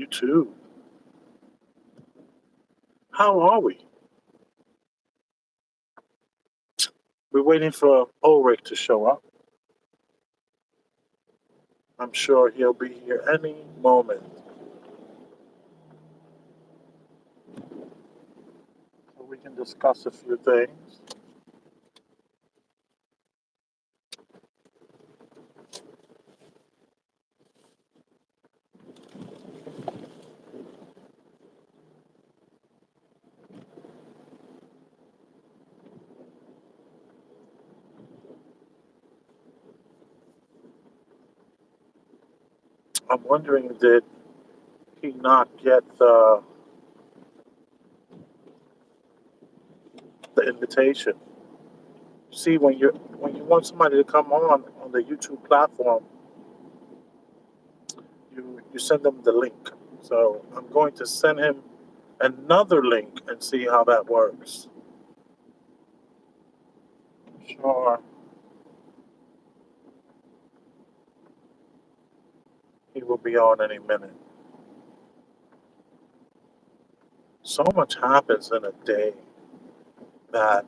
You too. How are we? We're waiting for Ulric to show up. I'm sure he'll be here any moment. So we can discuss a few things. I'm wondering, did he not get the invitation? See, when you want somebody to come on the YouTube platform, you send them the link. So I'm going to send him another link and see how that works. Sure, he will be on any minute. So much happens in a day that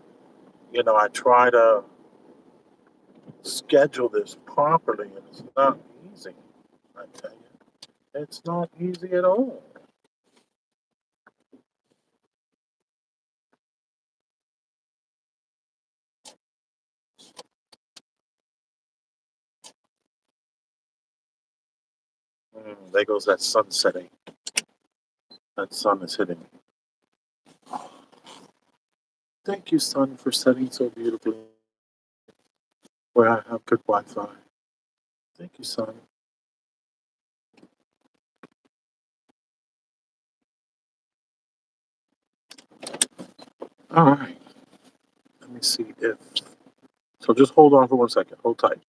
I try to schedule this properly, and it's not easy. I tell you, it's not easy at all. There goes that sun setting. That sun is hitting me. Thank you, sun, for setting so beautifully where I have good Wi-Fi. Thank you, sun. All right. Let me see if. So just hold on for 1 second. Hold tight.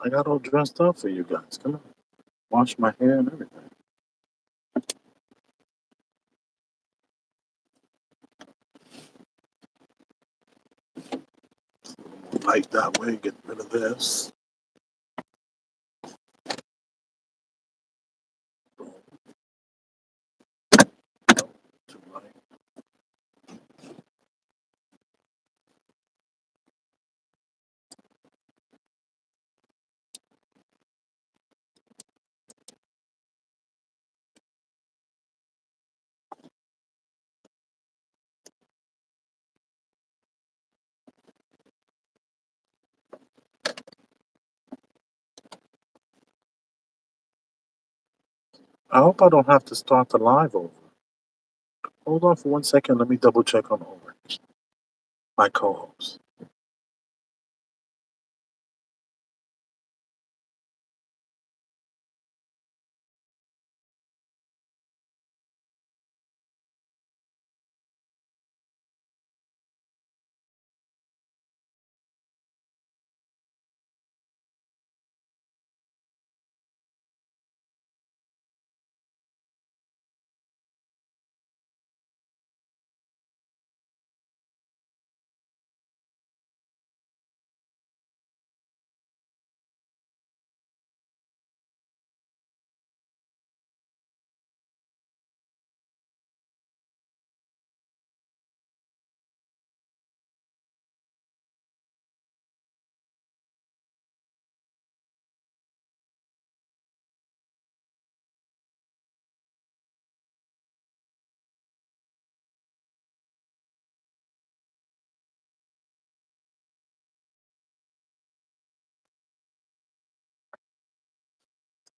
I got all dressed up for you guys. Come on. Wash my hair and everything. Light that way. Get rid of this. Too light. I hope I don't have to start the live over. Hold on for 1 second. Let me double check on over my co-host.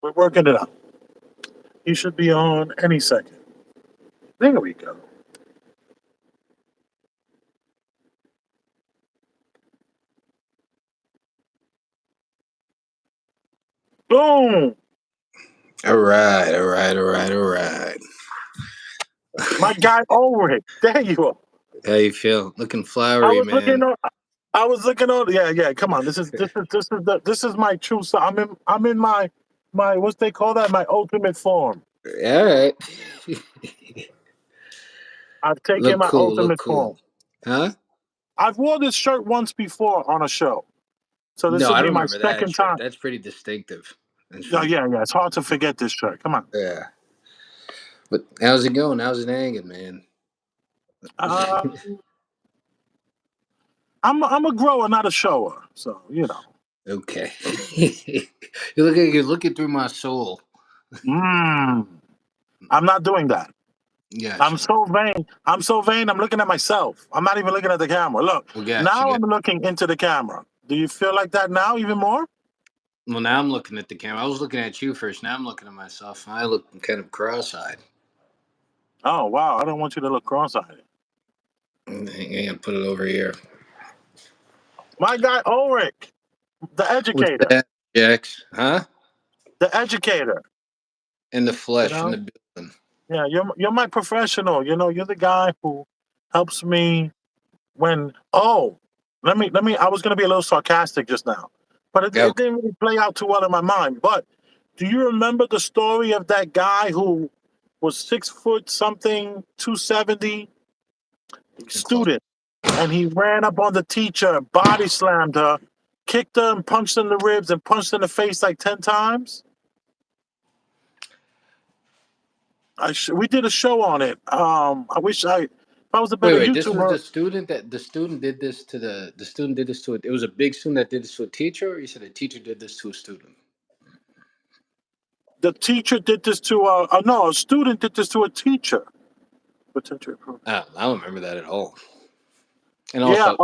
We're working it out. He should be on any second. There we go. Boom. All right. My guy Ulric. There you are. How you feel? Looking I flowery, was looking man. on. I was looking on. Yeah, yeah. Come on. This is my true. So I'm in my what's they call that? My ultimate form. All right. I've taken Look my cool. Look ultimate cool. form. Huh? I've worn this shirt once before on a show, so this No, will I be don't my remember that second shirt. time. That's pretty distinctive. That's Oh pretty. yeah, yeah. It's hard to forget this shirt. Come on. Yeah. But how's it going? How's it hanging, man? Uh, I'm a grower, not a shower. So you know. Okay. You're looking through my soul. Mm, I'm not doing that. I'm Gotcha. so vain. I'm so vain. I'm looking at myself. I'm not even looking at the camera. Look, Well, gotcha. now I'm looking into the camera. Do you feel like that now even more? Well, now I'm looking at the camera. I was looking at you first. Now I'm looking at myself. I look kind of cross-eyed. Oh wow! I don't want you to look cross-eyed. Hang on, put it over here. My guy Ulrich, the What's educator, that, Jax? Huh? the educator. In the You flesh, in know, the building. yeah, you're my professional. You know, you're the guy who helps me when. Oh, let me. I was gonna be a little sarcastic just now, but it Okay. didn't really play out too well in my mind. But do you remember the story of that guy who was 6 foot something, 270 Close. student, and he ran up on the teacher, body slammed her, kicked her, and punched her in the ribs and punched her in the face like 10 times? We did a show on it. I wish if I was a better Wait. This was YouTuber. the student did this to the student did this to it. It was a big student that did this to a teacher, or you said a teacher did this to a student? The teacher did this to no, a student did this to a teacher. Potential improvement. I don't remember that at all. And Yeah, also,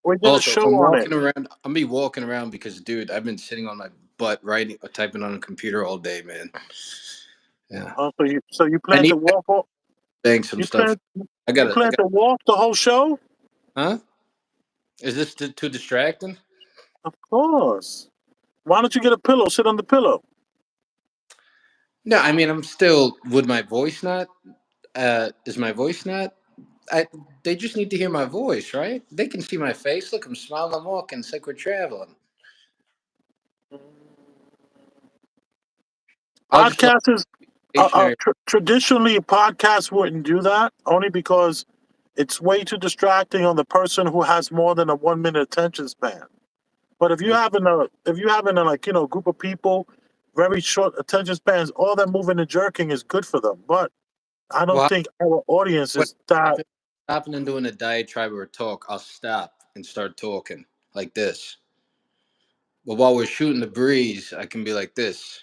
we did a also, if show I'm on it. walking around, I'm be walking around because, dude, I've been sitting on my butt writing, typing on a computer all day, man. Yeah, So you I plan need to walk? bang some You stuff. plan I you got plan to. to walk the whole show? Huh? Is this too distracting? Of course. Why don't you get a pillow? Sit on the pillow. No, I mean, I'm still. Would my voice not? Is my voice not? I. They just need to hear my voice, right? They can see my face. Look, I'm smiling. I'm walking. It's like we're traveling. I'll just walk Podcasters, stationary. traditionally, podcasts wouldn't do that only because it's way too distracting on the person who has more than a 1 minute attention span. But if you having a like group of people, very short attention spans, all that moving and jerking is good for them. But I don't Well, think our audience when is that. stopping and doing a diatribe or a talk, I'll stop and start talking like this. But while we're shooting the breeze, I can be like this.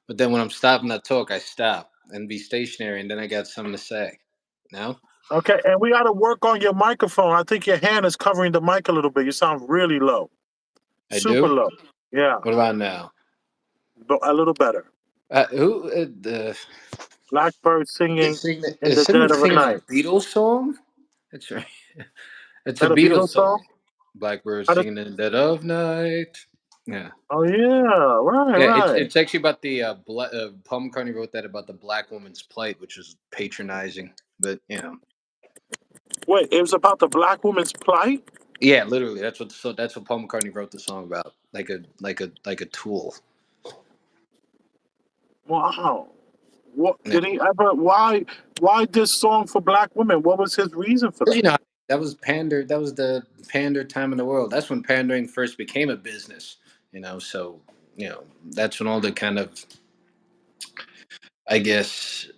But then when I'm stopping that talk, I stop and be stationary, and then I got something to say. No, Okay, and we got to work on your microphone. I think your hand is covering the mic a little bit. You sound really low, I super do. low. Yeah, What about now? but a little better. Who the Blackbird singing in is the dead someone of the singing a night. Beatles song? That's right. It's a That a Beatles Beatles song? song. Blackbird I just, singing in the dead of night. Yeah. oh yeah, right, Yeah, right. it's actually about the Paul McCartney wrote that about the black woman's plight, which was patronizing. But Wait, it was about the black woman's plight. yeah, literally, that's what Paul McCartney wrote the song about, like a tool. Wow. What Yeah, did he ever? Why this song for black women? What was his reason for 'cause, that? that was pander. That was the pander time in the world. That's when pandering first became a business. So that's when all the kind of I guess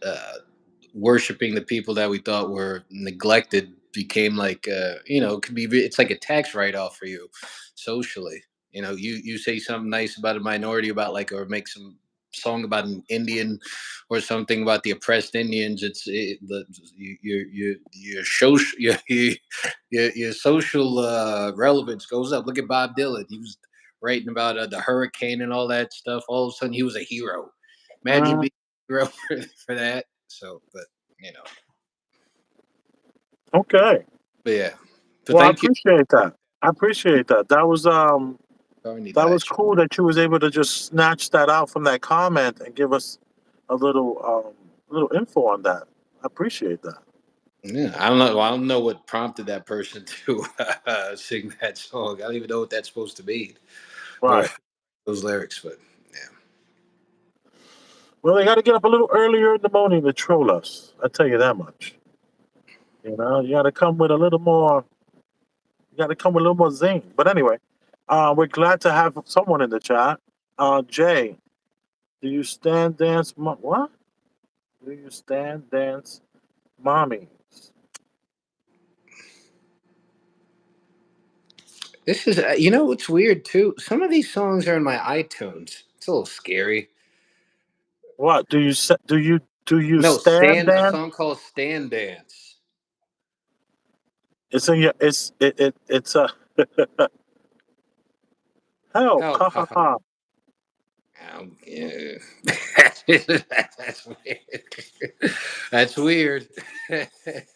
worshiping the people that we thought were neglected became like it could be it's like a tax write-off for you socially. You say something nice about a minority about like or make some song about an Indian or something about the oppressed Indians. Your social your social relevance goes up. Look at Bob Dylan. He was writing about the hurricane and all that stuff. All of a sudden he was a hero. Imagine Mm, being a hero for that. So but you know okay. But yeah. So Well, I thank you. appreciate that. I appreciate that. That was McCartney That died. was cool that you was able to just snatch that out from that comment and give us a little info on that. I appreciate that. Yeah, I don't know. I don't know what prompted that person to sing that song. I don't even know what that's supposed to mean or Right. those lyrics. But Well, they got to get up a little earlier in the morning to troll us. I tell you that much. You know, you got to come with a little more. You got to come with a little more zing. But anyway, we're glad to have someone in the chat. Jay, do you stand dance? What? Do you stand dance, mommy? this is, you know, what's weird too. Some of these songs are in my iTunes. It's a little scary. What do you No, stand stand a dance? song called "Stand Dance." It's in your. It's a help. Help! Ha ha ha. Yeah. That's weird. That's weird.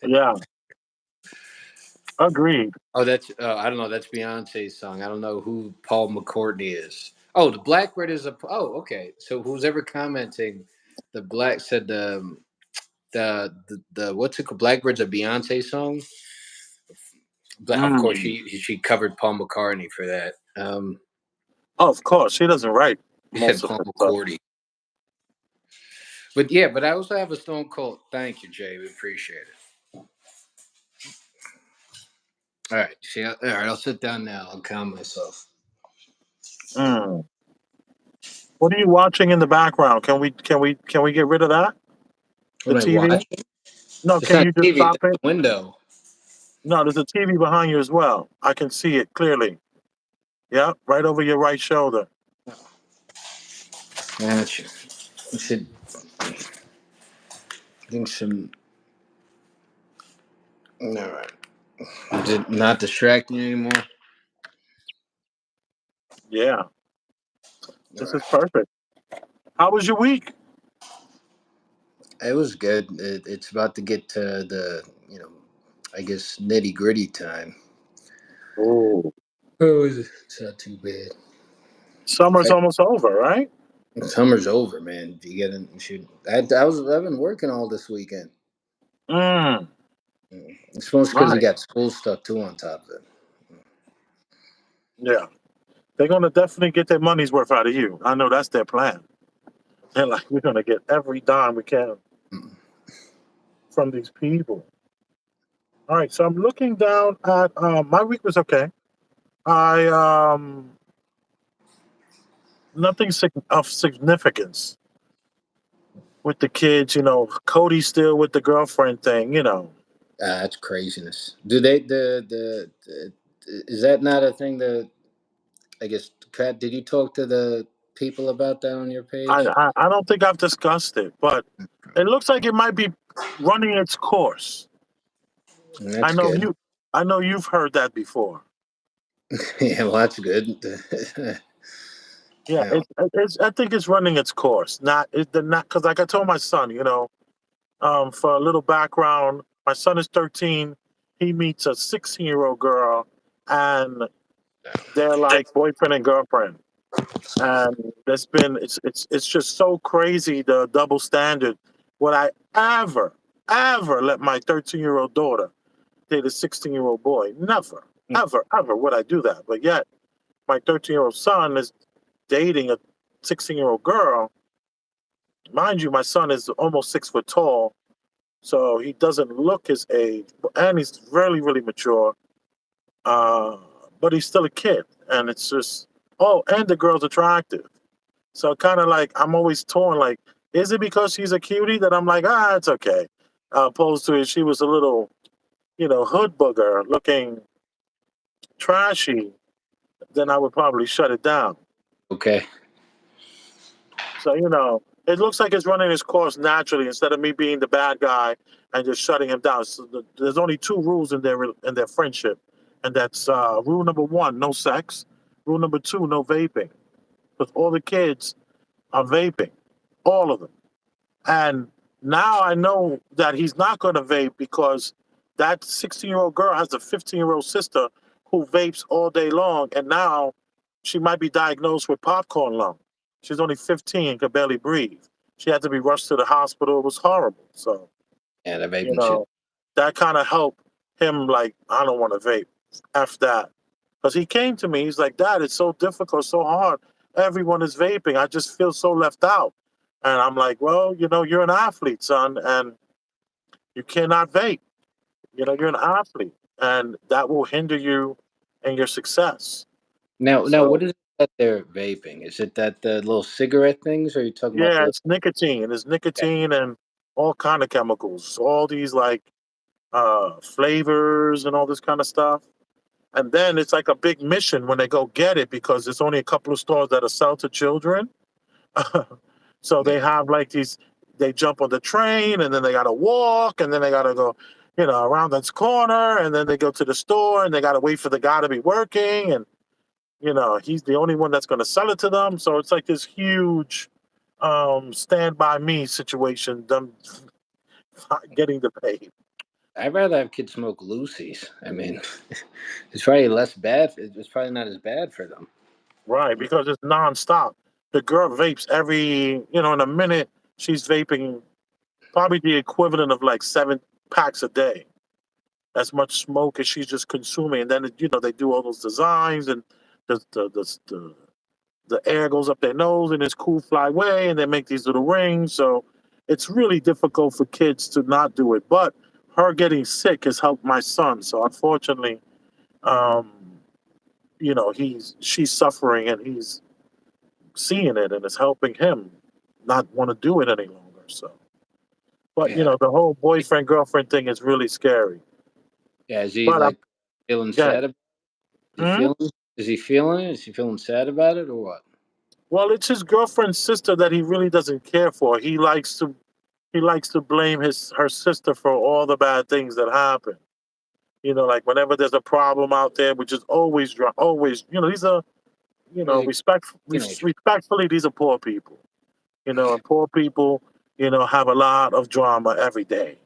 Yeah, agreed. Oh, that's I don't know. That's Beyonce's song. I don't know who Paul McCartney is. Oh, the Blackbird is a. Oh, okay. So who's ever commenting, the black said the what's it called? Blackbird's a Beyonce song. Of course, Mm. she covered Paul McCartney for that. Oh, of course, she doesn't write He said most of Paul her stuff. McCartney. But yeah, but I also have a stone cold. Thank you, Jay. We appreciate it. All right. See, all right. I'll sit down now. I'll calm myself. Mm. What are you watching in the background? Can we get rid of that? The What am I TV? watching? No, It's can not you just TV. stop It's it? the window. No, there's a TV behind you as well. I can see it clearly. Yeah, right over your right shoulder. Gotcha. I should think some. All right. Is it not distracting anymore? Yeah, All this is right. perfect. How was your week? It was good. It's about to get to the, I guess, nitty gritty time. Oh, Oh, it's not too bad. summer's almost over, right? Summer's over, man. You get in, you should. I've been working all this weekend. Mm, It's mostly because you right. got school stuff too on top of it. Yeah, they're gonna definitely get their money's worth out of you. I know that's their plan. They're like, we're gonna get every dime we can Mm. from these people. All right, so I'm looking down at my week was okay. I nothing of significance with the kids. You know, Cody's still with the girlfriend thing. You know, That's craziness. Do they the is that not a thing that I guess Pat? Did you talk to the people about that on your I, page? I I don't think I've discussed it, but it looks like it might be running its course. I That's know good. you. I know you've heard that before. Yeah, well, that's good. Yeah, Yeah. it's. I think it's running its course. Not because, like I told my son, you know, for a little background, my son is 13. He meets a 16-year-old girl, and they're like boyfriend and girlfriend. And it's just so crazy the double standard. Would I ever let my 13-year-old daughter date a 16-year-old boy? Never, ever would I do that. But yet my 13-year-old son is dating a 16-year-old girl. Mind you, my son is almost 6 foot tall, so he doesn't look his age, and he's really mature. Uh, but he's still a kid, and it's just and the girl's attractive. So kind of like I'm always torn. Like, is it because she's a cutie that I'm like, it's okay, opposed to if she was a little, hood booger looking trashy, then I would probably shut it down. Okay. So it looks like it's running its course naturally instead of me being the bad guy and just shutting him down. So there's only two rules in their friendship, and that's rule number one: no sex. Rule number two: no vaping. Because all the kids are vaping, all of them. And now I know that he's not going to vape because that 16-year-old girl has a 15-year-old sister who vapes all day long, and now she might be diagnosed with popcorn lung. She's only 15, could barely breathe. She had to be rushed to the hospital. It was horrible. So, Yeah, the you vaping shit. know, that kind of helped him, like, I don't want to vape. F that. Because he came to me, he's like, Dad, it's so difficult, so hard. Everyone is vaping. I just feel so left out. And I'm like, well, you're an athlete, son, and you cannot vape. You're an athlete, and that will hinder you in your success. Now, what So, is it that they're vaping? Is it that the little cigarette things, or are you talking about yeah, the? it's nicotine. It's Yeah, nicotine and all kind of chemicals, all these like flavors and all this kind of stuff. And then it's like a big mission when they go get it because there's only a couple of stores that are sell to children. So yeah, they have like these. They jump on the train and then they gotta walk and then they gotta go, around this corner and then they go to the store and they gotta wait for the guy to be working and he's the only one that's gonna sell it to them. So it's like this huge stand by me situation. Them getting the pay. I'd rather have kids smoke loosies. I mean, it's probably less bad. It's probably not as bad for them. Right, because it's nonstop. The girl vapes in a minute, she's vaping probably the equivalent of like 7 packs a day. As much smoke as she's just consuming. And then, they do all those designs and the air goes up their nose and it's cool fly away and they make these little rings. So it's really difficult for kids to not do it. But her getting sick has helped my son. So unfortunately, um, she's suffering and he's seeing it and it's helping him not want to do it any longer. So, but Yeah, the whole boyfriend girlfriend thing is really scary. yeah. Is he But I'm like feeling yeah. sad? Is he Hmm? feeling? Is he feeling it? Is he feeling sad about it, or what? Well, it's his girlfriend's sister that he really doesn't care for. He likes to blame her sister for all the bad things that happen. Like whenever there's a problem out there, which is always, these are, He's a teenager. respectfully, these are poor people. And poor people, have a lot of drama every day.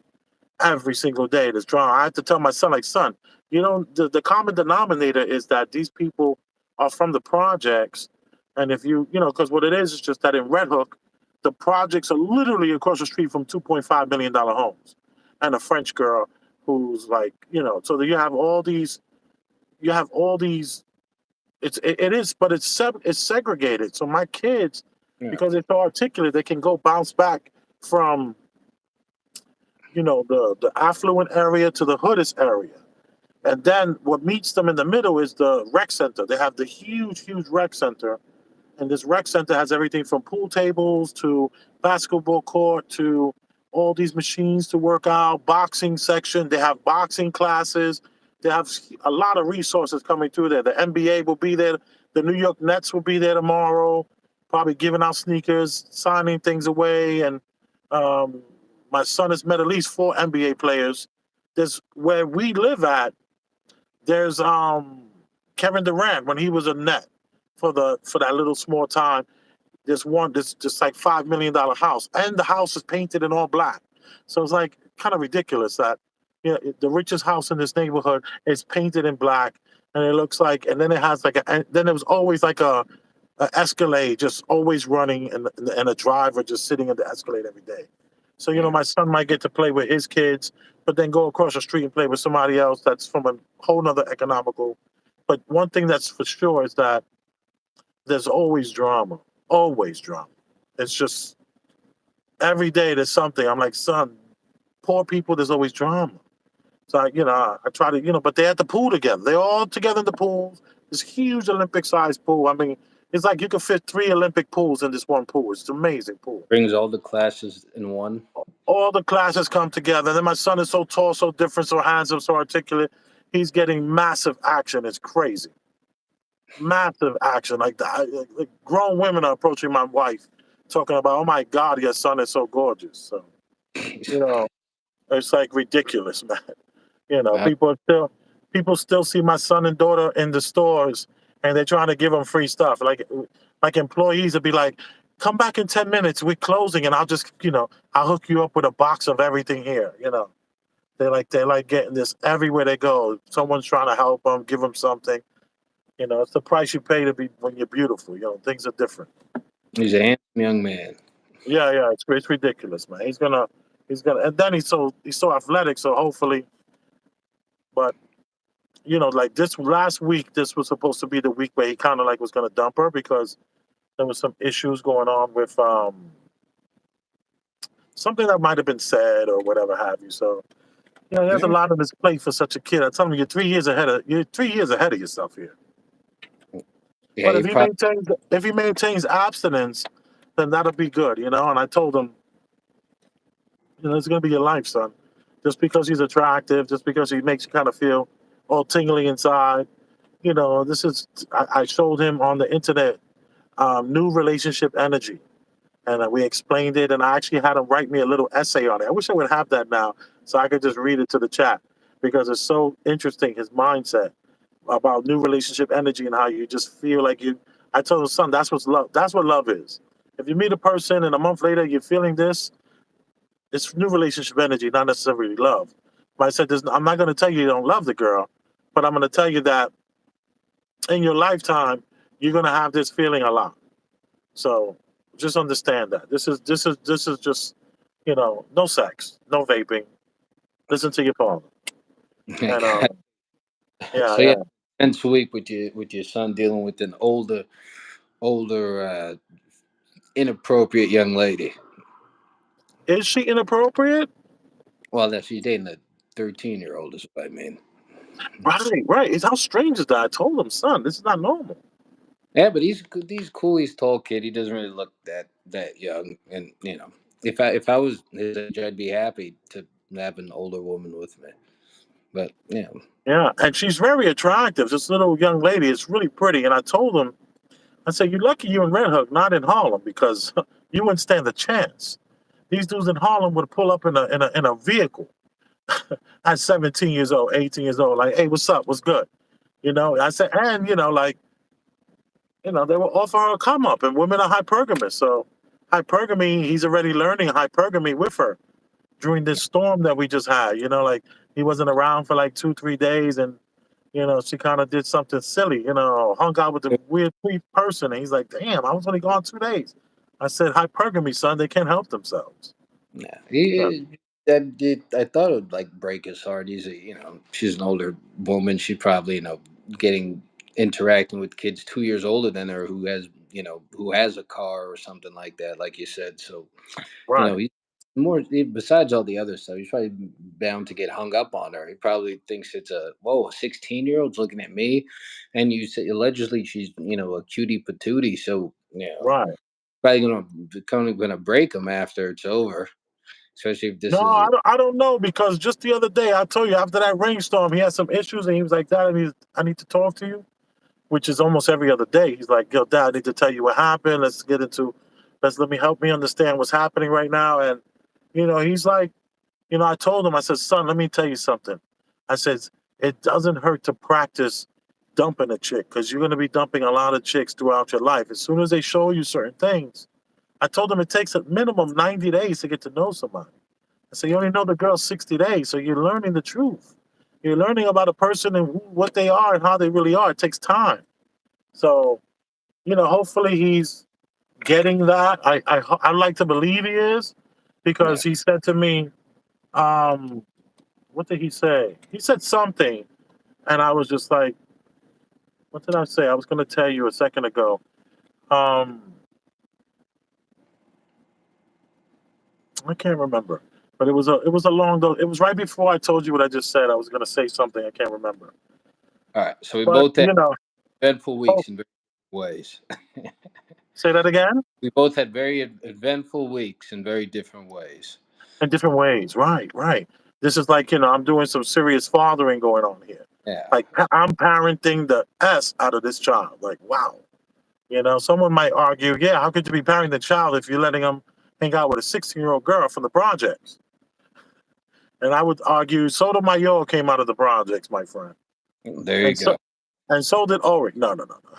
Every single day there's drama. I have to tell my son, like, son, the common denominator is that these people are from the projects. And if because what it is just that in Red Hook, the projects are literally across the street from $2.5 million homes. And a French girl who's like, so that you have all these it is, but it's segregated. So my kids, Yeah, because they're so articulate, they can go bounce back from the affluent area to the hoodest area. And then what meets them in the middle is the rec center. They have the huge rec center. And this rec center has everything from pool tables to basketball court to all these machines to work out, boxing section. They have boxing classes. They have a lot of resources coming through there. The NBA will be there. The New York Nets will be there tomorrow, probably giving out sneakers, signing things away. And um, my son has met at least 4 NBA players. There's where we live at. There's Kevin Durant when he was a net for that little small time. There's just like $5 million house, and the house is painted in all black. So it's like kind of ridiculous that the richest house in this neighborhood is painted in black, and it looks like, and then it has like and then there was always like a Escalade just always running, and a driver just sitting in the Escalade every day. So yeah. my son might get to play with his kids, but then go across the street and play with somebody else that's from a whole nother economical. But one thing that's for sure is that there's always drama, always drama. It's just every day there's something. I'm like, son, poor people, there's always drama. So I try to, but they're at the pool together. They're all together in the pool. This huge Olympic-sized pool. I mean, it's like you could fit 3 Olympic pools in this one pool. It's an amazing pool. Brings all the classes in one. All the classes come together. And then my son is so tall, so different, so handsome, so articulate. He's getting massive action. It's crazy. Massive action. Like that. Like grown women are approaching my wife, talking about, "Oh my God, your son is so gorgeous." So you know, it's like ridiculous, man. Wow. People still see my son and daughter in the stores, and they're trying to give them free stuff. Like employees would be like, "Come back in 10 minutes. We're closing, and I'll hook you up with a box of everything here." They like getting this everywhere they go. Someone's trying to help them, give them something. You know, it's the price you pay to be when you're beautiful. You know, things are different. He's a handsome young man. Yeah, yeah, it's ridiculous, man. He's gonna, and then he's so athletic. So hopefully, but like this last week, this was supposed to be the week where he kind of like was gonna dump her because there was some issues going on with something that might have been said or whatever have you. So he has a Yeah, lot on his plate for such a kid. I tell him you're 3 years ahead of yourself here. yeah. But He probably. if he maintains abstinence, then that'll be good. And I told him, it's gonna be your life, son. Just because he's attractive, just because he makes you kind of feel all tingly inside. This is I showed him on the internet new relationship energy. And we explained it, and I actually had him write me a little essay on it. I wish I would have that now so I could just read it to the chat because it's so interesting, his mindset about new relationship energy and how you just feel like you. I told him, son, that's what's love. That's what love is. If you meet a person and a month later you're feeling this, it's new relationship energy, not necessarily love. But I said, I'm not going to tell you don't love the girl, but I'm going to tell you that in your lifetime you're going to have this feeling a lot. So just understand that this is just no sex, no vaping. Listen to your father, and yeah, So yeah, yeah. spent a week with your son dealing with an older inappropriate young lady. Is she inappropriate? Well, that she's dating a 13-year-old is what I mean. Right, right. It's how strange is that? I told him, son, this is not normal. Yeah, but he's cool. He's tall kid. He doesn't really look that young. And if I was his age, I'd be happy to have an older woman with me. But Yeah, and she's very attractive. This little young lady is really pretty. And I told him, I said, you're lucky you're in Red Hook, not in Harlem, because you wouldn't stand a chance. These dudes in Harlem would pull up in a vehicle at 17 years old, 18 years old, like, hey, what's up? What's good? I said, and like, they will offer her a come up, and women are hypergamous. So hypergamy, he's already learning hypergamy with her during this storm that we just had. Like he wasn't around for like 2, 3 days, and she kind of did something silly. Hung out with a weird creep person, and he's like, "Damn, I was only gone 2 days." I said, "Hypergamy, son. They can't help themselves." yeah, Yeah. I thought it would like break his heart. She's an older woman. She probably getting interacting with kids 2 years older than her who has a car or something like that, like you said. So Right. he besides all the other stuff, he's probably bound to get hung up on her. He probably thinks it's a 16-year-old's looking at me, and you say allegedly she's a cutie patootie. So Right. probably gonna break him after it's over, especially if No, this is. I don't know because just the other day I told you after that rainstorm he had some issues and he was like, "Dad, I need to talk to you," which is almost every other day. He's like, "Yo, Dad, I need to tell you what happened. Let's let me help me understand what's happening right now." And he's like, I told him, I said, "Son, let me tell you something." I said, "It doesn't hurt to practice dumping a chick because you're going to be dumping a lot of chicks throughout your life. As soon as they show you certain things," I told him it takes a minimum 90 days to get to know somebody. I said, "You only know the girl 60 days, so you're learning the truth. You're learning about a person and what they are and how they really are. It takes time." So, hopefully he's getting that. I like to believe he is Yeah. because he said to me, um, what did he say? He said something, and I was just like, "What did I say?" I was going to tell you a second ago. Um, I can't remember, but it was a long. It was right before I told you what I just said. I was going to say something. I can't remember, All right. So we but both had eventful oh, weeks in various ways. say that again. We both had very eventful weeks in very different ways. In different ways. Right, right. This is like I'm doing some serious fathering going on here. Yeah. Like I'm parenting the s out of this child. Like wow. Someone might argue, yeah, how could you be parenting the child if you're letting them hang out with a 16-year-old girl from the projects? And I would argue Sotomayor came out of the projects, my friend. There you And so go. and so did Ulric. No, no, no, no.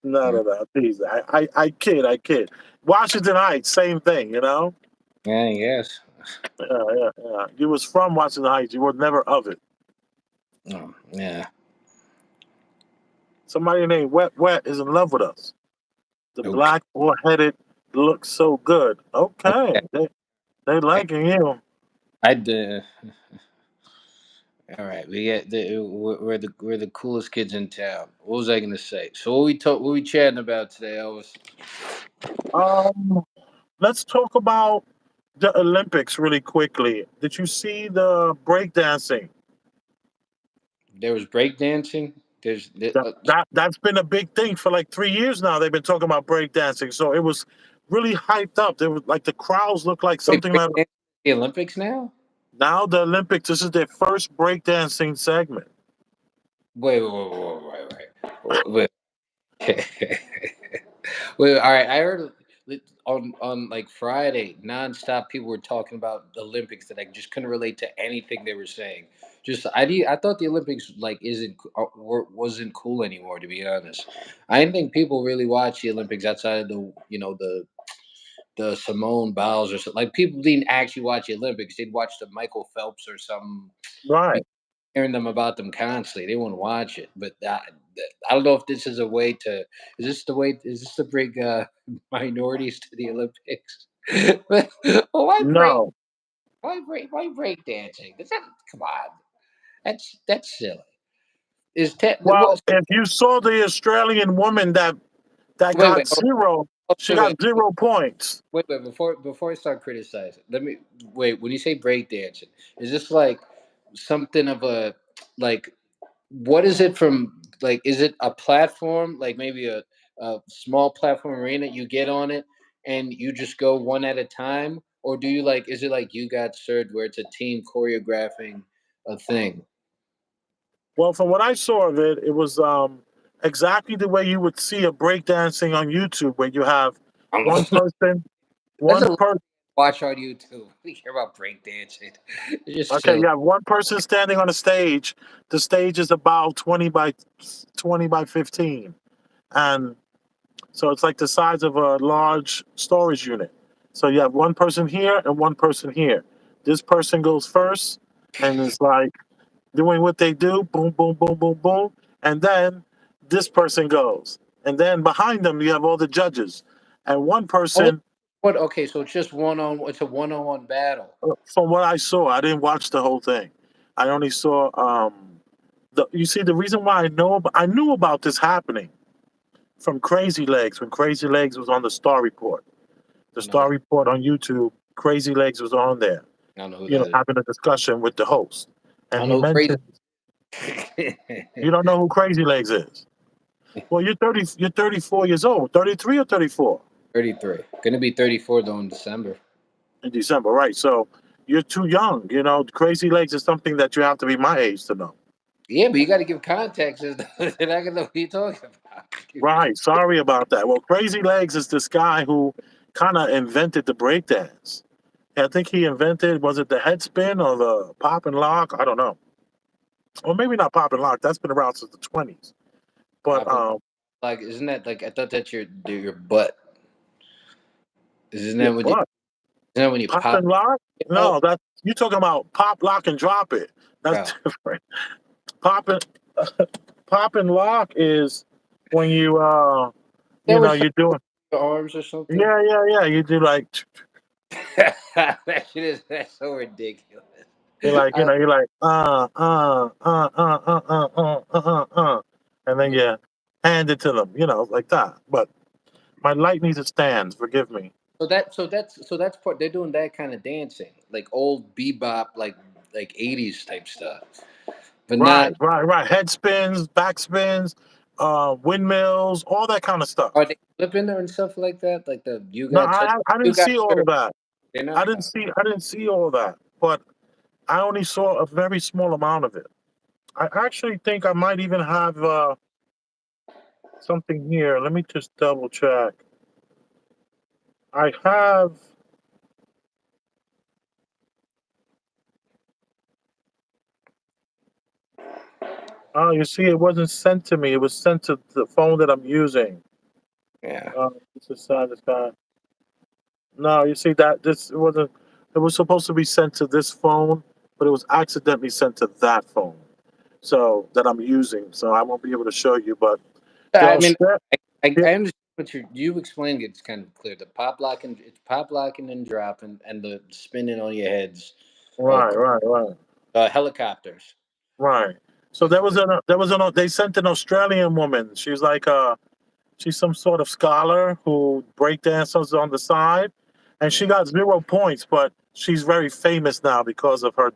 No, no, no. Please. I kid. Washington Heights, same thing. Yeah. Yes. Yeah, yeah, yeah. You was from Washington Heights. You were never of it. Oh, yeah. Somebody named Wet Wet is in love with us. The Okay. black four-headed looks so good. Okay. Okay, they liking you. I did. All right, we get we're the coolest kids in town. What was I gonna say? So what we chatting about today, Elvis? Um, let's talk about the Olympics really quickly. Did you see the breakdancing? There was breakdancing. That's been a big thing for like 3 years now. They've been talking about breakdancing, so it was really hyped up. There was like the crowds look like Wait, something like breakdancing the Olympics now? now the Olympics. This is their first breakdancing segment. Wait. Wait, all right. I heard on like Friday, nonstop. People were talking about the Olympics that I just couldn't relate to anything they were saying. I thought the Olympics like wasn't cool anymore. To be honest, I didn't think people really watch the Olympics outside of the Simone Biles or something. Like people didn't actually watch the Olympics. They'd watch the Michael Phelps or some Right. hearing them about them constantly. They want to watch it, but I don't know if this is a way to. Is this to bring minorities to the Olympics? But why break? No. Why break dancing? Come on, that's silly. Is te- Well, what? if you saw the Australian woman that Wait, got wait, hold zero, on, she got 0 points. wait. Before I start criticizing, let me wait. When you say break dancing, is this like something of a like what is it from like is it a platform like maybe a small platform arena you get on it and you just go one at a time or do you like is it like you got served where it's a team choreographing a thing. Well, from what I saw of it, it was exactly the way you would see a breakdancing on YouTube, where you have one person, That's one a person. watch on YouTube. We hear about break dancing. It's just Okay, silly. you have one person standing on a stage. The stage is about 20 by 15, and so it's like the size of a large storage unit. So you have one person here and one person here. This person goes first, and it's like doing what they do, boom, boom, boom, boom, boom, and then this person goes, and then behind them you have all the judges, and one Oh, person. what? Okay, so it's just it's a one-on-one battle. From what I saw, I didn't watch the whole thing. I only saw you see the reason why I knew about this happening from Crazy Legs when Crazy Legs was on the Star Report. The No, Star Report on YouTube, Crazy Legs was on there, I don't know who that is. having a discussion with the host, I and don't he know who crazy. mentioned you don't know who Crazy Legs is. Well, you're 30. You're 34 years old. 33 or 34 33. Gonna be 34 though in December. in December, right? So you're too young. Crazy Legs is something that you have to be my age to know. Yeah, but you got to give context. They're not gonna know what you're talking about. Right. Sorry about that. Well, Crazy Legs is this guy who kind of invented the breakdance. I think he invented, was it the head spin or the pop and lock? I don't know. Or maybe not pop and lock. That's been around since the 20s. But Pop like, isn't that like I thought that's your butt? Isn't yeah, that when you? but Isn't that when you pop pop and lock? it out? No, that's you talking about pop, lock, and drop it. That's Bro, different. Pop and pop and lock is when there was you're doing. your arms or something. Yeah, yeah, yeah. You do like That shit is that's so ridiculous. I, you're like and then mm, you hand it to them, like that. But my light needs a stand. Forgive me. so that's part. They're doing that kind of dancing, like old bebop, like 80s type stuff, but Right, not. right, right. Head spins, back spins, windmills, all that kind of stuff. Are they flipping there and stuff like that? Like the No, I you didn't got see all of that. they're I not. didn't see I didn't see all of that. But I only saw a very small amount of it. I actually think I might even have something here. Let me just double check. I have. Oh, you see, it wasn't sent to me. It was sent to the phone that I'm using. Yeah. This is sad. This guy. No, you see that this it wasn't. It was supposed to be sent to this phone, but it was accidentally sent to that phone. So that I'm using. So I won't be able to show you, but The I mean, Austra- yeah, I understand what you explained. It's kind of clear. The pop locking, it's pop locking and dropping, and the spinning on your heads. Oh, right, right, right, helicopters. right. So That's there what was it. they sent an Australian woman. She's like she's some sort of scholar who breakdances on the side, and she Yeah. got 0 points, but she's very famous now because of her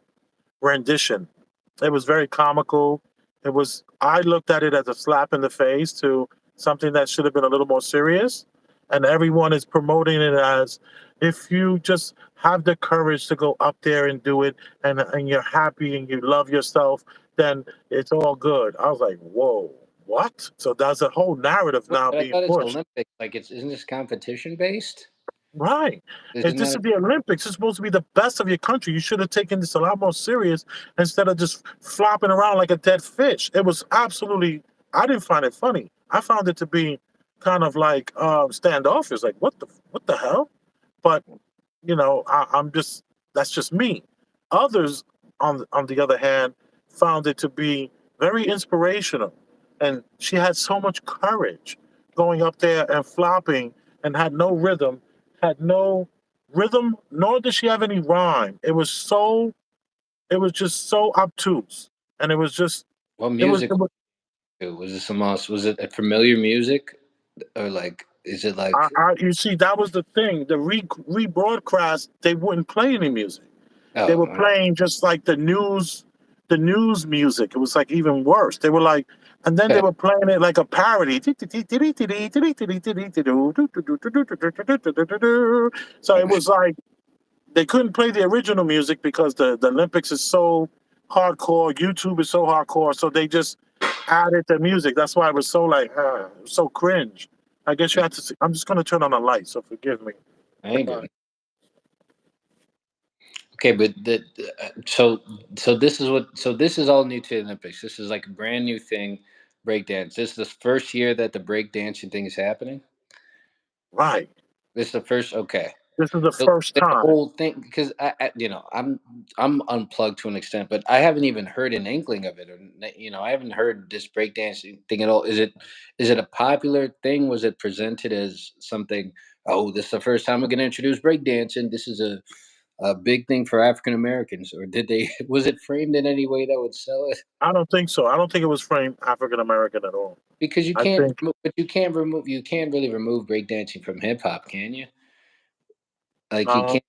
rendition. It was very comical. It was I looked at it as a slap in the face to something that should have been a little more serious. And everyone is promoting it as if you just have the courage to go up there and do it and you're happy and you love yourself, then it's all good. I was like, whoa, what? So there's a whole narrative Wait, now but I being thought it's pushed. Olympic. Like, isn't this competition based? Right. If Isn't this is that the Olympics, it's supposed to be the best of your country. You should have taken this a lot more serious instead of just flopping around like a dead fish. It was absolutely, I didn't find it funny. I found it to be kind of like standoffish. Like, what the hell? But I'm just that's just me. Others, on the other hand, found it to be very inspirational, and she had so much courage going up there and flopping, and had no rhythm, nor did she have any rhyme. It was just so obtuse, and what it music was was it? Some else? Was it a familiar music, or like is it like you see, that was the thing. The rebroadcast, they wouldn't play any music. They oh were no. playing just like the news music. It was like even worse. They were like, and then they Okay. were playing it like a parody. So it was like they couldn't play the original music because the Olympics is so hardcore. YouTube is so hardcore. So they just added the music. That's why it was so like so cringe. I guess you had to. See, I'm just gonna turn on the light. So forgive me. I ain't All right. good. Okay, but so this is what so this is all new to the Olympics. This is like a brand new thing, breakdance. This is the first year that the breakdancing thing is happening. Right. This is the first. Okay, This is the so first the time. whole thing because I'm unplugged to an extent, but I haven't even heard an inkling of it, or I haven't heard this breakdancing thing at all. Is it a popular thing? Was it presented as something? Oh, this is the first time we're going to introduce breakdancing. This is a big thing for African Americans, or did they? Was it framed in any way that would sell it? I don't think so. I don't think it was framed African American at all. Because I think, you can't really remove breakdancing from hip hop, can you? Like you um, can't.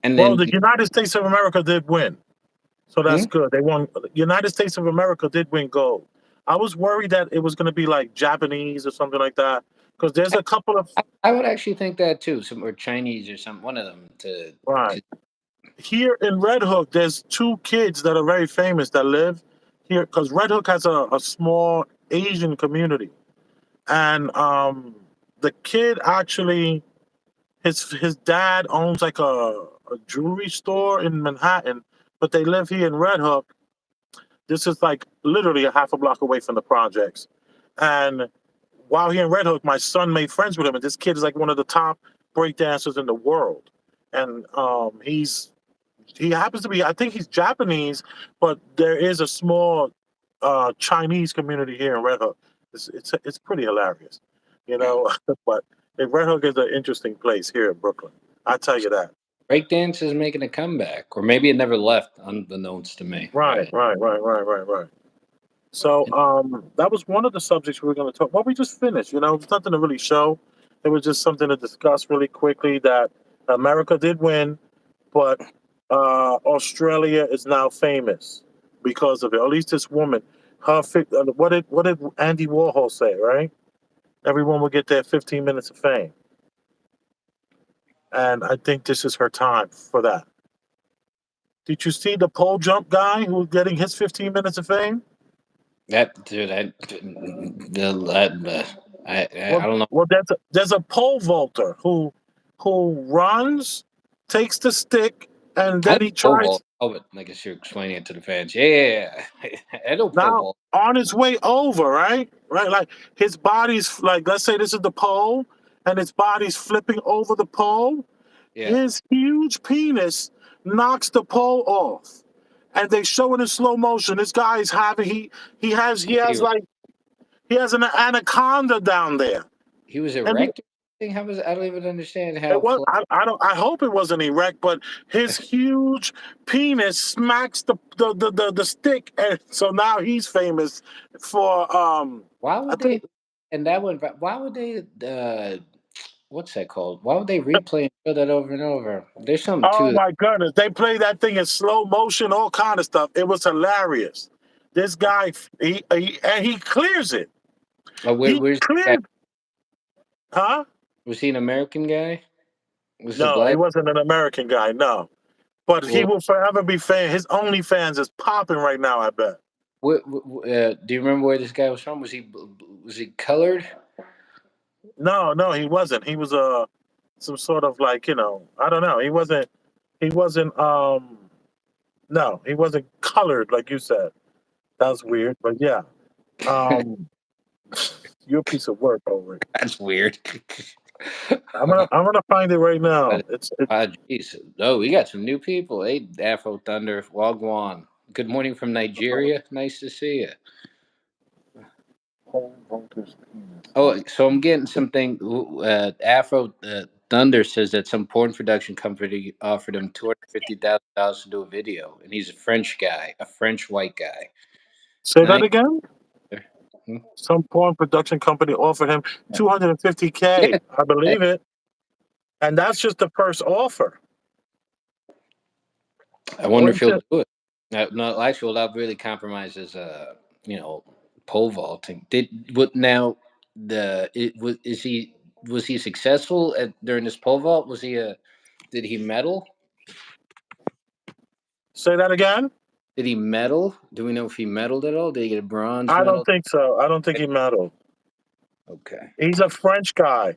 And well, then, the United States of America did win, so that's hmm? good. They won. United States of America did win gold. I was worried that it was going to be like Japanese or something like that, because there's a couple of I would actually think that too, some or Chinese or some one of them to. right 'Cause here in Red Hook. There's two kids that are very famous that live here because Red Hook has a small Asian community, and the kid actually his dad owns like a jewelry store in Manhattan, but they live here in Red Hook. This is like literally a half a block away from the projects. And while here in Red Hook, my son made friends with him, and this kid is like one of the top break dancers in the world. And he happens to be, I think he's Japanese, but there is a small Chinese community here in Red Hook. It's pretty hilarious, you yeah, know. But Red Hook is an interesting place here in Brooklyn. I tell you that. breakdance is making a comeback, or maybe it never left, unbeknownst to me. Right, Right. right, right, right, right, right. So that was one of the subjects we were going to talk. Well, we just finished. It's nothing to really show. It was just something to discuss really quickly that America did win, but Australia is now famous because of it. At least this woman, what did Andy Warhol say? Right, everyone will get their 15 minutes of fame, and I think this is her time for that. Did you see the pole jump guy who's getting his 15 minutes of fame? That dude, I Well, don't know. there's a pole vaulter who runs, takes the stick, and I know then he pole tries vault. Oh, but I guess you're explaining it to the fans. Yeah. I know pole now vault. on his way over, right? Right, like his body's like, let's say this is the pole, and his body's flipping over the pole. Yeah. His huge penis knocks the pole off, and they show it in slow motion. This guy is having he Did he has like He has an anaconda down there. He was And he, erect. How was I don't even understand it how. was I don't I hope it wasn't erect, but his huge penis smacks the stick, and so now he's famous for Why I would think. they? And that one. Why would they? What's that called? Why would they replay and show that over and over? There's something Oh to it. my goodness, they play that thing in slow motion, all kind of stuff. It was hilarious. This guy, and he clears it. He Where's the guy? cleared, huh? Was he an American guy? Was it a No, he black? wasn't an American guy. No, but he Well, will forever be fan. His OnlyFans is popping right now. I bet. do you remember where this guy was from? Was he colored? No, no, he wasn't. He was some sort of like I don't know. He wasn't. He wasn't. No, he wasn't colored like you said. That's weird, but yeah. Um, you're a piece of work, Ulric. That's weird. I'm gonna find it right now. But, It's jeez. Oh, we got some new people. Hey, Afro Thunder, Wagwan. Good morning from Nigeria. Nice to see you. Pole vaulter's penis. Oh, so I'm getting something. Afro Thunder says that some porn production company offered him $250,000 to do a video, and he's a French guy, a French white guy. Say that Nice. again. Hmm? Some porn production company offered him Yeah. 250K. I believe it, and that's just the first offer. I wonder Wait if he'll till do it. No, actually, that really compromises, you know, pole vaulting. What now? Was he successful during this pole vault? Did he medal? say that again. Did he medal? Do we know if he medaled at all? Did he get a bronze I don't medal? think so. I don't think he medaled. Okay, He's a French guy.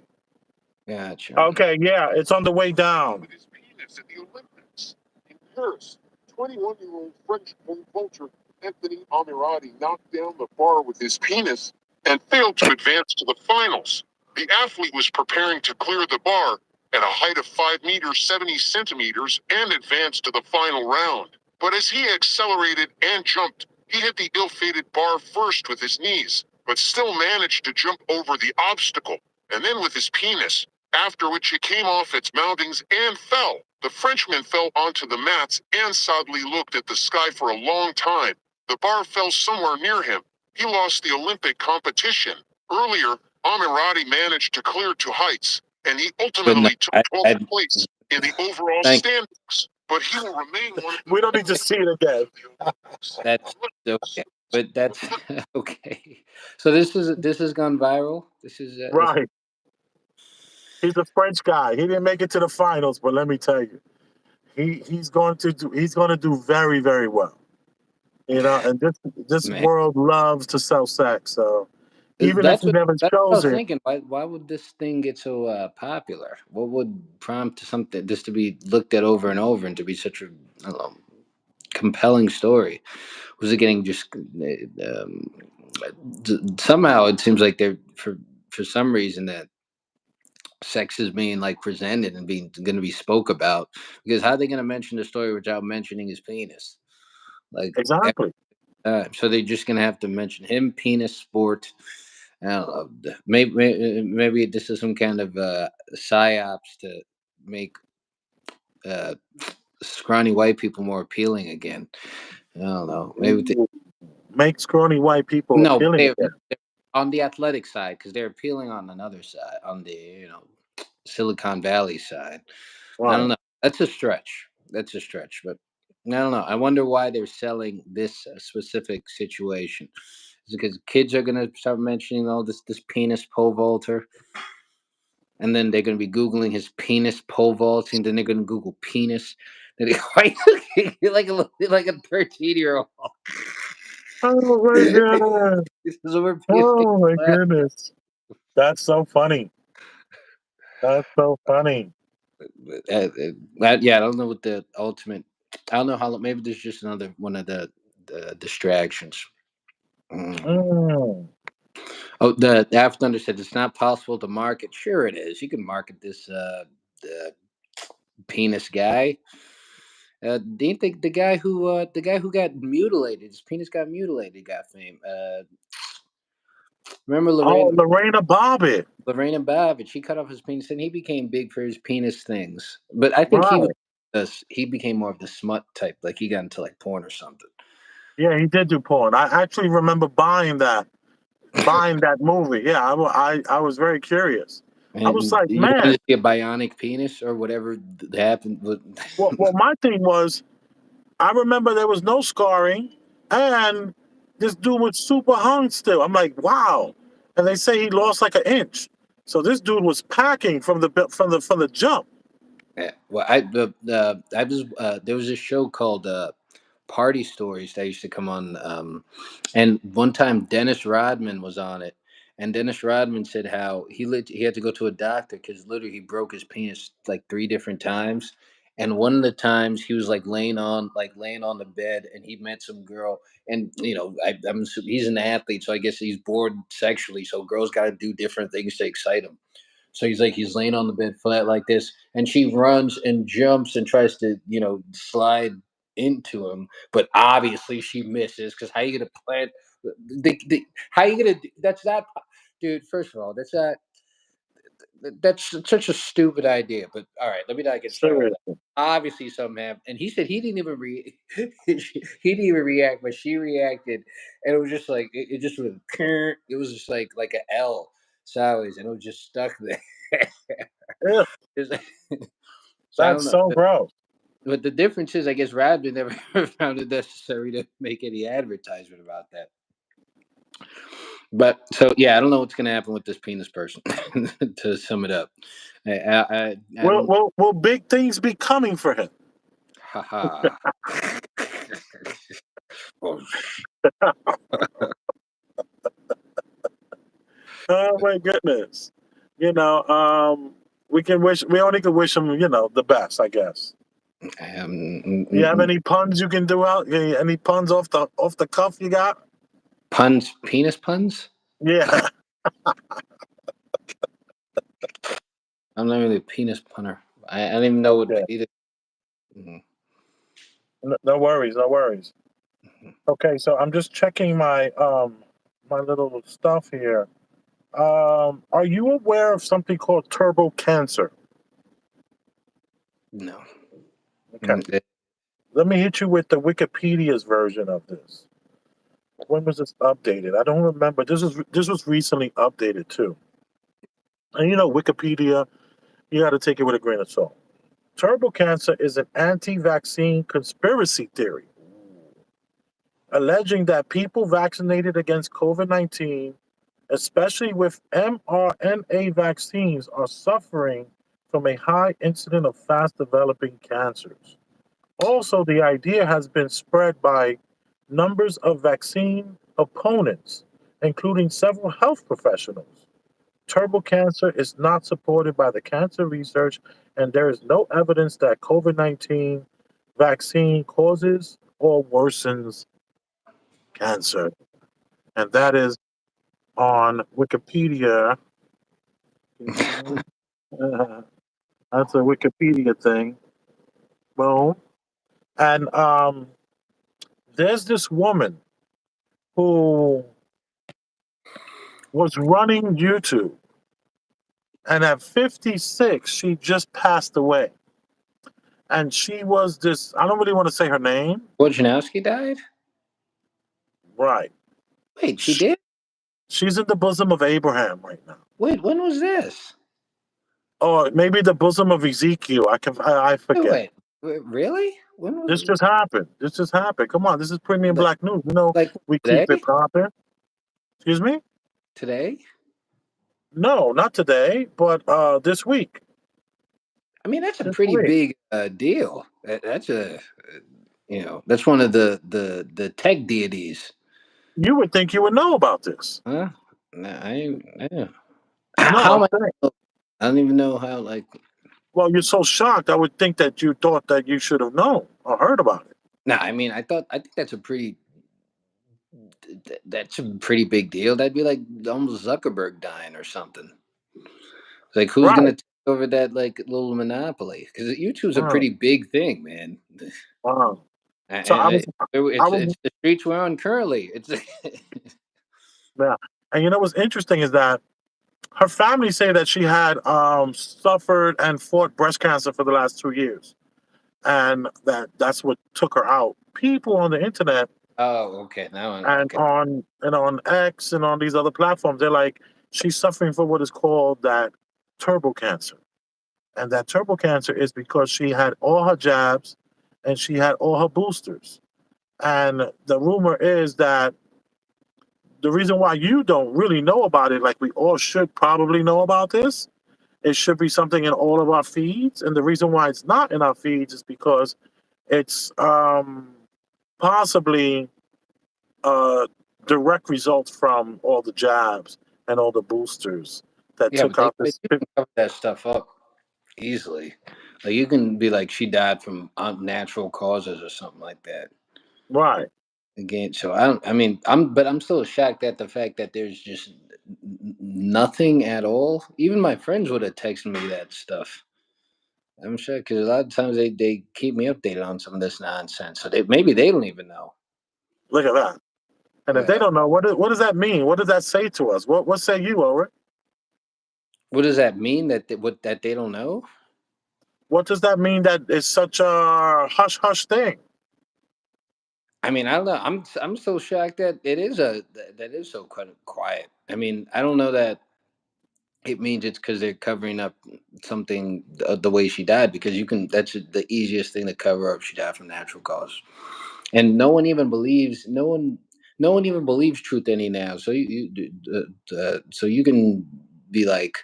gotcha. Okay, yeah, it's on the way down. With his penis at the Olympics in Paris. 21-year-old French pole vaulter Anthony Amirati knocked down the bar with his penis and failed to advance to the finals. The athlete was preparing to clear the bar at a height of 5 meters 70 centimeters and advance to the final round. But as he accelerated and jumped, he hit the ill-fated bar first with his knees, but still managed to jump over the obstacle, and then with his penis, after which it came off its mountings and fell. The Frenchman fell onto the mats and sadly looked at the sky for a long time. The bar fell somewhere near him. He lost the Olympic competition. Earlier, Amirati managed to clear to heights, and he But no, ultimately took 12th place in the overall thank standings. But he will remain one of the We don't need to see it again. that's okay. But that's okay. So this has gone viral. This. Right. He's a French guy. He didn't make it to the finals, but let me tell you, he's going to do very very well. And this Man, world loves to sell sex. So even if that's he what never that's what I shows was it, thinking. Why would this thing get so popular? What would prompt something this to be looked at over and over and to be such a I don't know, compelling story? Was it getting just somehow it seems like they're for some reason that sex is being like presented and being going to be spoke about because how are they going to mention the story without mentioning his penis? Like exactly. so they're just gonna have to mention him, penis, sport. I don't know. Maybe this is some kind of psyops to make uh, scrawny white people more appealing again. I don't know. Ooh, make scrawny white people No, appealing they're again. on the athletic side because they're appealing on another side, on the Silicon Valley side. I don't Right. know. That's a stretch. That's a stretch, but I don't know. I wonder why they're selling this specific situation. Is it because kids are gonna start mentioning all this penis pole vaulter, and then they're gonna be googling his penis pole vaulting. Then they're gonna Google penis. Then you're like a 13-year-old. Oh my god. This is over penis. Oh my goodness. That's so funny. That's so funny. Yeah, I don't know what the ultimate. I don't know how. Maybe there's just another one of the distractions. Mm. Mm. Oh, the After Thunder said it's not possible to market. Sure, it is. You can market this the penis guy. Do you think the guy who got mutilated, his penis got mutilated, got fame? Remember Oh, Lorraine Lorena Bobbitt. Lorena Bobbitt? She cut off his penis, and he became big for his penis things. But I think Right. he became more of the smut type. Like he got into like porn or something. Yeah, he did do porn. I actually remember buying that movie. Yeah, I was very curious. I was And like, you wanted man. to see a bionic penis or whatever happened. Well, my thing was, I remember there was no scarring, and this dude was super hung still. I'm like, wow. And they say he lost like an inch. So this dude was packing from the jump. Yeah. Well, I was there was a show called Party Stories that used to come on, and one time Dennis Rodman was on it, and Dennis Rodman said how he had to go to a doctor because literally he broke his penis like 3 different times, and one of the times he was like laying on the bed, and he met some girl, and I'm assuming he's an athlete, so I guess he's bored sexually, so girls got to do different things to excite him. So he's laying on the bed flat like this, and she runs and jumps and tries to, slide into him, but obviously she misses because how you gonna plant? How you gonna? That's not, dude. First of all, that's such a stupid idea. But all right, let me not get started on that. Seriously. Obviously, something happened, and he said he didn't even he didn't even react, but she reacted, and it was just like it just was. It was just like an L sideways, and it was just stuck there. Yeah, It's like- so I don't that's know. so gross. But the difference is, I guess Radman never found it necessary to make any advertisement about that. But so yeah, I don't know what's going to happen with this penis person. To sum it up, I Will don't. will will big things be coming for him? Haha. Oh, Oh my goodness. You know, we only can wish him, the best, I guess. You have any puns you can do out? Any puns off the cuff you got? puns, penis puns. Yeah. I'm not really a penis punner. I don't even know what Yeah. either. Mhm, No worries, no worries. mhm. Okay, so I'm just checking my little stuff here. Are you aware of something called turbo cancer? No. Okay. Let me hit you with the Wikipedia's version of this. When was this updated? I don't remember. This was recently updated too. And Wikipedia, you got to take it with a grain of salt. Turbo cancer is an anti-vaccine conspiracy theory alleging that people vaccinated against COVID-19, especially with mRNA vaccines, are suffering from a high incidence of fast developing cancers. Also, the idea has been spread by numbers of vaccine opponents, including several health professionals. Turbo cancer is not supported by the cancer research, and there is no evidence that COVID-19 vaccine causes or worsens cancer. And that is on Wikipedia. That's a Wikipedia thing. Boom. And there's this woman who was running YouTube, and at 56, she just passed away. And she was this, I don't really want to say her name. Wojnarowski died. Right. Wait, she Sh- did. She's in the bosom of Abraham right now. Wait, when was this? Or maybe the bosom of Ezekiel. I forget. Wait, really? When This was just happened. This just happened. Come on, this is premium like black news. like We keep it today? popping. Excuse me? Today? No, not today, but this week. I mean, that's a This pretty week. big deal. That's that's one of the tech deities. You would think you would know about this. Huh? No, yeah. No, How I'm am saying. I don't even know how. Like, Well, you're so shocked. I would think that you thought that you should have known or heard about it. no, I mean, I think that's a pretty big deal. That'd be like almost Zuckerberg dying or something. Like, who's Right. gonna take over that like little monopoly? Because YouTube's a Uh, pretty big thing, man. uh. So And I was, I it's was, the streets we're on currently. It's yeah. And you know what's interesting is that her family say that she had suffered and fought breast cancer for the last 2 years, and that's what took her out. People on the internet Oh, okay. Now, and okay. on X and on these other platforms, they're like, she's suffering from what is called that turbo cancer, and that turbo cancer is because she had all her jabs and she had all her boosters. And the rumor is that the reason why you don't really know about it, like we all should probably know about this, it should be something in all of our feeds. And the reason why it's not in our feeds is because it's possibly uh, direct results from all the jabs and all the boosters that Yeah, took but they, out they this. you can cover that stuff up easily. Like you can be like she died from unnatural causes or something like that. Right. Again, so I don't. I mean, I'm still shocked at the fact that there's just nothing at all. Even my friends would have texted me that stuff. I'm sure because a lot of times they keep me updated on some of this nonsense. So maybe they don't even know. Look at that. And if they Yeah. don't know, what does that mean? What does that say to us? What say you, Ulrich? What does that mean that they don't know? What does that mean that it's such a hush hush thing? I mean, I don't know. I'm so shocked that it is that is so kind of quiet. I mean, I don't know that it means it's because they're covering up something the way she died because you can that's the easiest thing to cover up. She died from natural cause, and no one even believes truth any now. So so you can be like,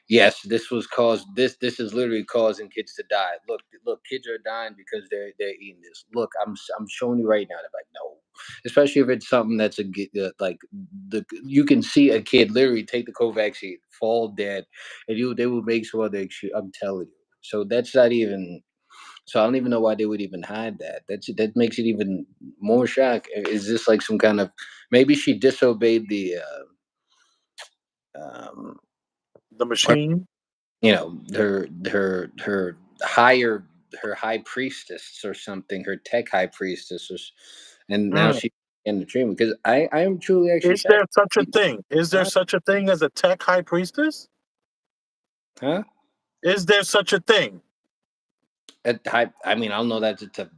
yes, this was caused. This is literally causing kids to die. Look, kids are dying because they're eating this. Look, I'm showing you right now. They're like, no, especially if it's something that's like you can see a kid literally take the COVID vaccine, fall dead, and they will make some other excuse. I'm telling you. So that's not even. So I don't even know why they would even hide that. That makes it even more shock. Is this like some kind of maybe she disobeyed the um, The machine. her higher her high priestess or something, her tech high priestess, and now Mm. she in the dream because I am truly actually Is shocked. there such a thing? Is there Huh? such a thing as a tech high priestess? Huh? Is there such a thing? I mean, I don't know that it's a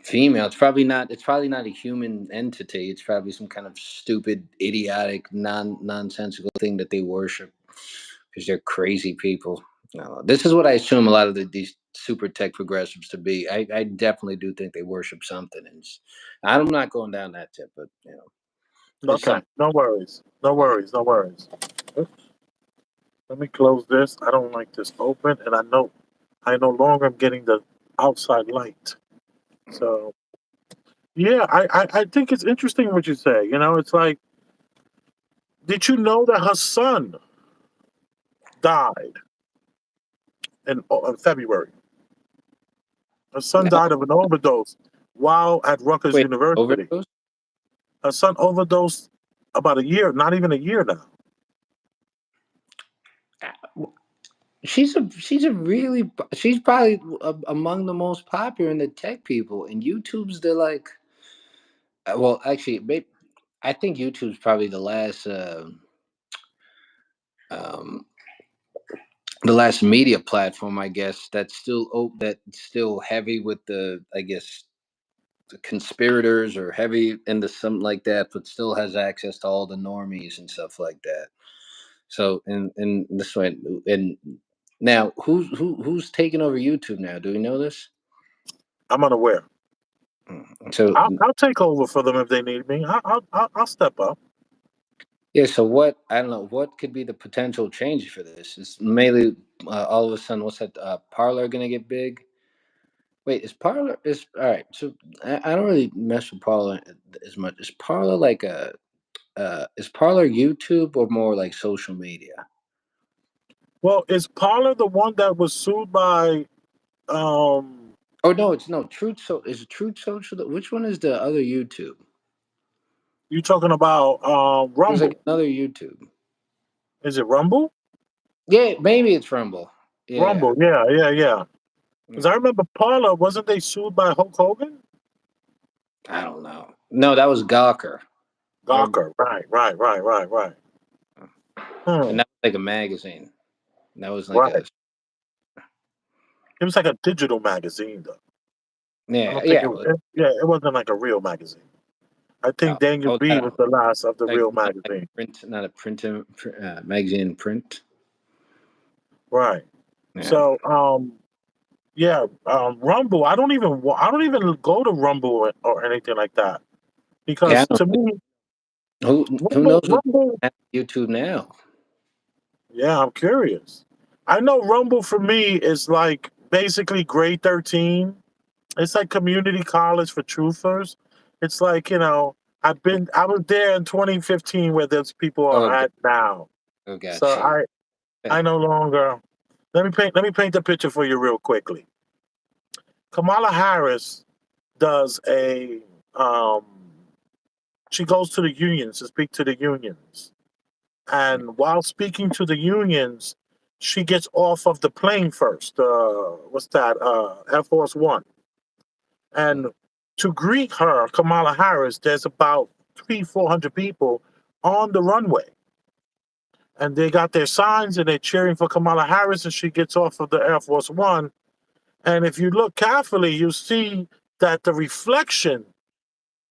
female. It's probably not. It's probably not a human entity. It's probably some kind of stupid, idiotic, nonsensical thing that they worship because they're crazy people. No, this is what I assume a lot of these super tech progressives to be. I definitely do think they worship something, and I'm not going down that tip, but it's Okay, something. no worries. No Yeah. worries. No worries. Oops. Let me close this. I don't like this open, and I no longer am getting the outside light. So yeah, I think it's interesting what you say. You know, it's like, did you know that her son died in February? Her son No, died of an overdose while at Rutgers wait, University. overdose. Her son overdosed about a year, not even a year now. She's probably among the most popular in the tech people and YouTube's the like well actually I think YouTube's probably um the last media platform I guess that's still heavy with the I guess the conspirators or heavy into something like that but still has access to all the normies and stuff like that. So and this way and now who's taking over YouTube now? Do we know this? I'm unaware. So I'll take over for them if they need me. I'll step up. yeah, so what I don't know what could be the potential change for this. Is mainly all of a sudden what's that Parlor gonna get big? Wait, is Parlor is all right? So I don't really mess with Parlor as much. Is Parlor like a is Parlor YouTube or more like social media? Well, is Paula the one that was sued by um Oh no, it's no Truth. So is Truth Social? Which one is the other YouTube? you talking about There's like Rumble? another YouTube. Is it Rumble? Yeah, maybe it's Rumble. Yeah, Rumble, yeah, yeah, yeah. Because I yeah. remember Paula, wasn't they sued by Hulk Hogan? I don't know. No, that was Gawker. Rumble. Gawker. Right. And Hmm. that was like a magazine. That was like Right. a It was like a digital magazine, though. I yeah don't think yeah. it was. Yeah, it wasn't like a real magazine. I think Daniel Oh, B was the last of the like real not like magazine. print, not a magazine in print. Right. Yeah, So, yeah, Rumble. I don't even go to Rumble or anything like that yeah. because I to don't, me, who knows what Rumble. happened to YouTube now? Yeah, I'm curious. I know Rumble for me is like basically grade 13. It's like community college for truthers. It's like, I was there in 2015 where those people are Oh, at now. oh, So gotcha. I no longer let me paint the picture for you real quickly. Kamala Harris does a um she goes to the unions to speak to the unions. And while speaking to the unions, she gets off of the plane first. What's that? Air Force One. And to greet her, Kamala Harris, there's about 400 people on the runway. And they got their signs and they're cheering for Kamala Harris, and she gets off of the Air Force One. And if you look carefully, you see that the reflection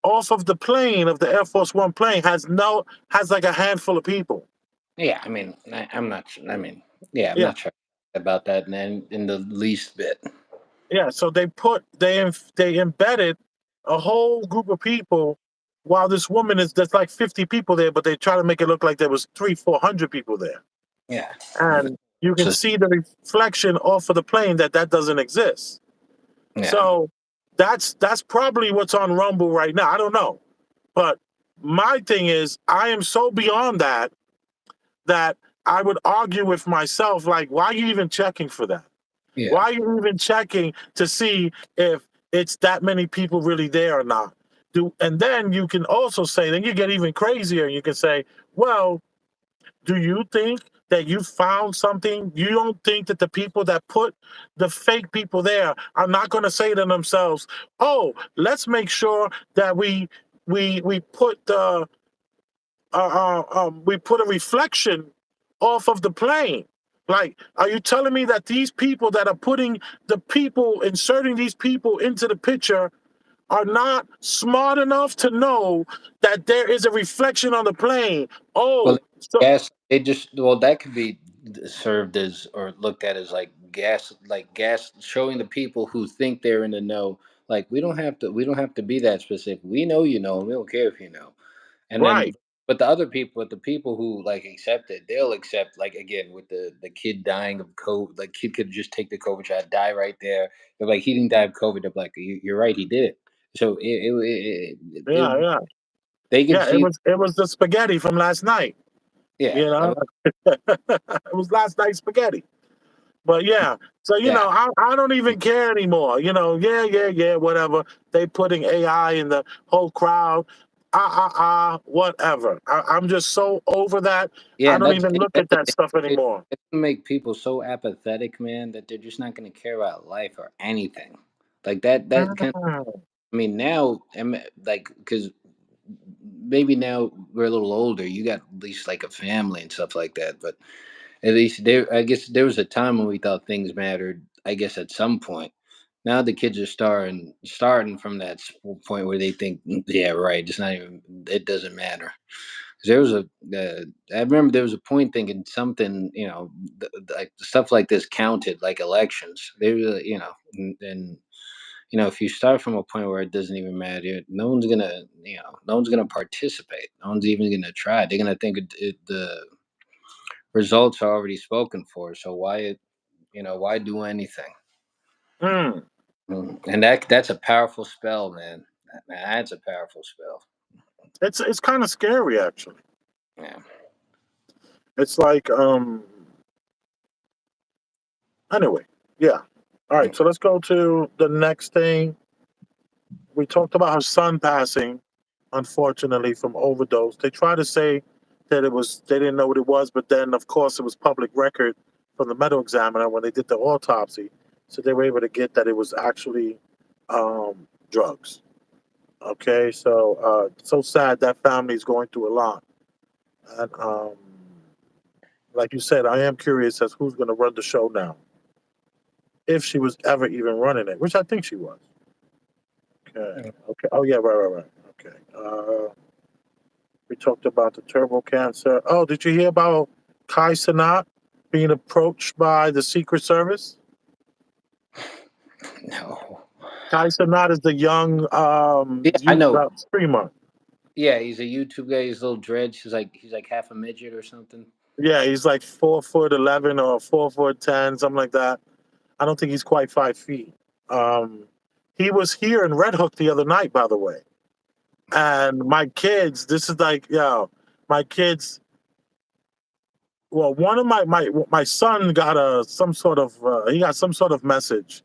off of the plane of the Air Force One plane has like a handful of people. Yeah, I mean, I'm not. I mean, yeah, I'm Yeah, not sure about that in the least bit. yeah. So they embedded a whole group of people, while this woman is there's like 50 people there, but they try to make it look like there was 400 people there, Yeah, and you can just see the reflection off of the plane that doesn't exist. yeah, So that's probably what's on Rumble right now. I don't know, but my thing is, I am so beyond that I would argue with myself, like, why are you even checking for that? yeah, Why are you even checking to see if it's that many people really there or not? And then you can also say, then you get even crazier. You can say, well, do you think that you found something? You don't think that the people that put the fake people there are not going to say to themselves, "Oh, let's make sure that we put we put a reflection off of the plane." Like, are you telling me that these people that are putting inserting these people into the picture are not smart enough to know that there is a reflection on the plane? well, Oh, so gas. They just well, that could be served as or looked at as like gas, showing the people who think they're in the know. Like we don't have to be that specific. We know you know, and we don't care if you know. And then, right. but the other people, but the people who like accept it, they'll accept like again with the kid dying of COVID. Like kid could just take the COVID shot, die right there. They're like he didn't die of COVID. They're like you're right, he did it. So Yeah, yeah. they can Yeah, see. it was the spaghetti from last night, Yeah, you know? It was last night's spaghetti. But yeah, so yeah, I don't even care anymore. Yeah, whatever. They putting AI in the whole crowd. Whatever. I'm just so over that. yeah. I And don't even look that's at the that thing. stuff anymore. It can make people so apathetic, man, that they're just not going to care about life or anything. Like that kind. Mm. I mean, now, like, because maybe now we're a little older, you got at least like a family and stuff like that. But at least there, I guess there was a time when we thought things mattered. I guess at some point, now the kids are starting from that point where they think, yeah, right, it's not even, it doesn't matter. 'Cause there was I remember there was a point thinking something, like stuff like this counted, like elections. They were, and if you start from a point where it doesn't even matter, no one's gonna participate. No one's even gonna try. They're gonna think the results are already spoken for. So why do anything? Mm. And that's a powerful spell, man. That's a powerful spell. It's kind of scary actually. Yeah. It's like anyway, yeah. All right, so let's go to the next thing. We talked about her son passing, unfortunately, from overdose. They try to say that they didn't know what it was, but then of course it was public record from the medical examiner when they did the autopsy. So they were able to get that it was actually drugs. Okay, so sad that family is going through a lot. And like you said, I am curious as who's going to run the show now, if she was ever even running it, which I think she was. Okay. Okay. Oh yeah. Right. Okay. We talked about the turbo cancer. Oh, did you hear about Kai Cenat being approached by the Secret Service? No. Kai Cenat is the young Yeah, I know. streamer. Yeah, he's a YouTube guy. He's little dreads. He's like half a midget or something. Yeah, he's like 4'11" or 4'10", something like that. I don't think he's quite 5 feet. Um, he was here in Red Hook the other night, by the way. And my kids, this is like, my kids. Well, one of my son got he got some sort of message,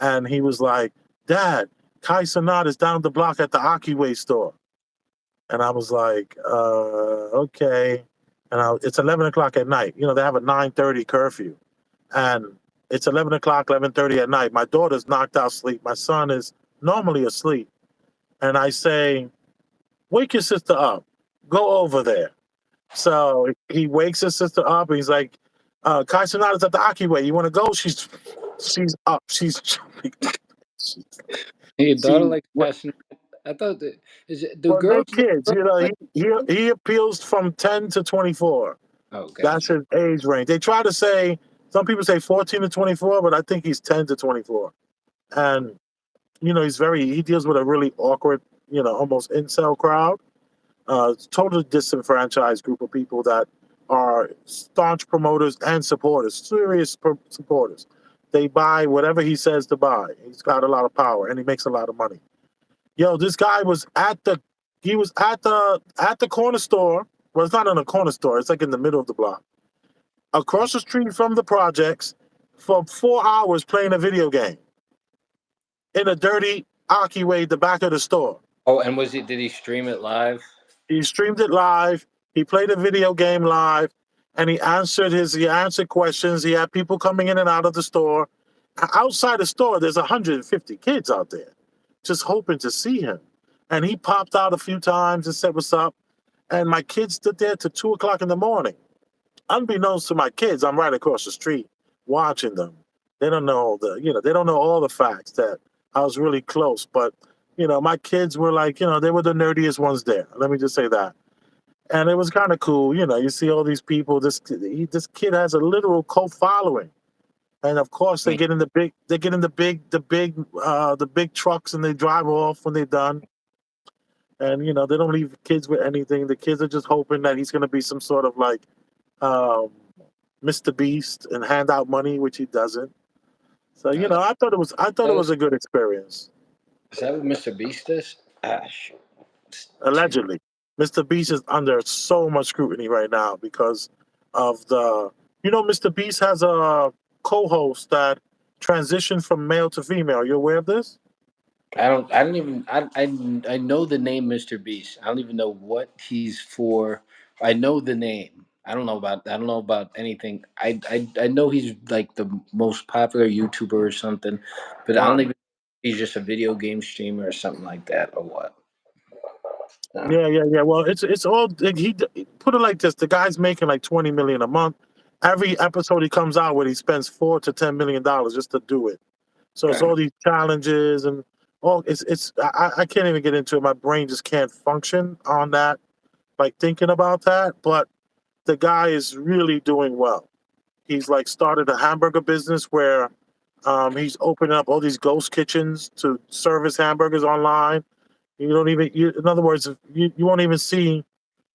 and he was like, "Dad, Kai Cenat is down the block at the Akiway store." And I was like, okay. And it's 11 o'clock at night. You know, they have a 9:30 curfew, and it's 11 o'clock, 11:30 at night. My daughter's knocked out sleep. My son is normally asleep, and I say, "Wake your sister up. Go over there." So he wakes his sister up, and he's like, "Kai Cenat is at the Akiway. You want to go?" She's up. She's jumping. She, Your daughter she likes fashion. I thought that do Well, they're girls kids. You know, like? he appeals from 10 to 24. Oh, That's gotcha. his age range. They try to say, some people say 14 to 24, but I think he's 10 to 24. And, he deals with a really awkward, almost incel crowd. Totally disenfranchised group of people that are staunch promoters and supporters, serious supporters. They buy whatever he says to buy. He's got a lot of power and he makes a lot of money. Yo, this guy was at the corner store. Well, it's not in a corner store. It's like in the middle of the block, across the street from the projects, for 4 hours playing a video game in a dirty Aki way, the back of the store. Oh, and was it? Did he stream it live? He streamed it live. He played a video game live, and he answered questions. He had people coming in and out of the store. Outside the store, there's 150 kids out there, just hoping to see him. And he popped out a few times and said, "What's up?" And my kids stood there till 2 o'clock in the morning. Unbeknownst to my kids, I'm right across the street watching them. They don't know they don't know all the facts that I was really close. But my kids were like, they were the nerdiest ones there. Let me just say that. And it was kind of cool. You see all these people. This kid has a literal cult following. And of course, I mean, they get in the big trucks and they drive off when they're done. And they don't leave kids with anything. The kids are just hoping that he's going to be some sort of like um, Mr. Beast and hand out money, which he doesn't. So uh, I thought it was a good experience. is that what Mr. Beast is? Ah, shoot. Allegedly, Mr. Beast is under so much scrutiny right now because of Mr. Beast has a co-host that transitioned from male to female. Are you aware of this? I don't even. I know the name Mr. Beast. I don't even know what he's for. I know the name. I don't know about anything. I know he's like the most popular YouTuber or something, but I don't Right. even. He's just a video game streamer or something like that, or what? No. Yeah. Well, it's all put it like this: the guy's making like 20 million a month. Every episode he comes out with, he spends $4 to $10 million just to do it. So it's Okay. all these challenges and I can't even get into it. My brain just can't function on that, like thinking about that. But the guy is really doing well. He's like started a hamburger business where he's opening up all these ghost kitchens to service hamburgers online. In other words, you won't even see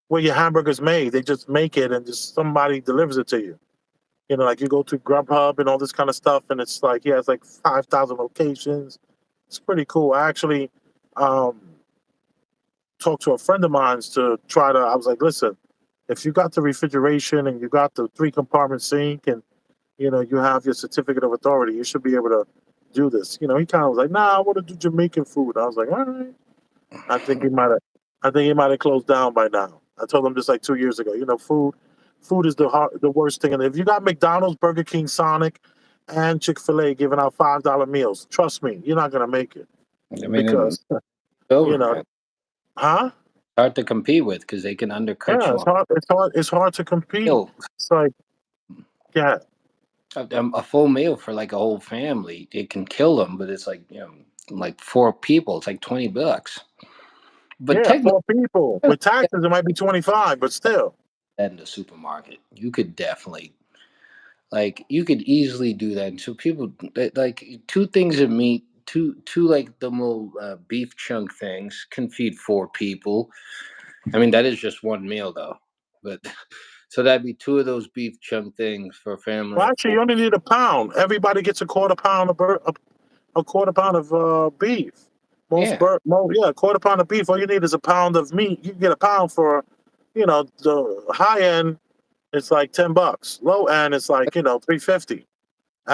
where your hamburger's made. They just make it and just somebody delivers it to you. Like you go to Grubhub and all this kind of stuff, and it's like he has like 5,000 locations. It's pretty cool. I actually um, talked to a friend of mine to try to. I was like, listen, if you got the refrigeration and you got the 3 compartment sink and you have your certificate of authority, you should be able to do this. He kind of was like, nah, I want to do Jamaican food. I was like, all right. I think he might have. I think he might have closed down by now. I told him just like 2 years ago. Food is the worst thing. And if you got McDonald's, Burger King, Sonic, and Chick-fil-A giving out $5 meals, trust me, you're not gonna make it I mean, because over, You know, man. huh? Hard to compete with because they can undercut Yeah, you it's on hard. It's hard. It's hard to compete. meal. It's like, yeah, A full meal for like a whole family. It can kill them, but it's like like 4 people. It's like $20. But yeah, technically, 4 people with taxes, it might be 25, but still. that in the supermarket, you could definitely like you could easily do that. And so people like 2 things of meat, two like the little beef chunk things can feed 4 people. I mean that is just one meal though, but so that'd be 2 of those beef chunk things for a family Well, of actually, four. you only need a pound. Everybody gets a quarter pound of a quarter pound of beef. Yeah, Yeah, a quarter pound of beef. All you need is a pound of meat. You can get a pound for, the high end. It's like $10. Low end, it's like 350.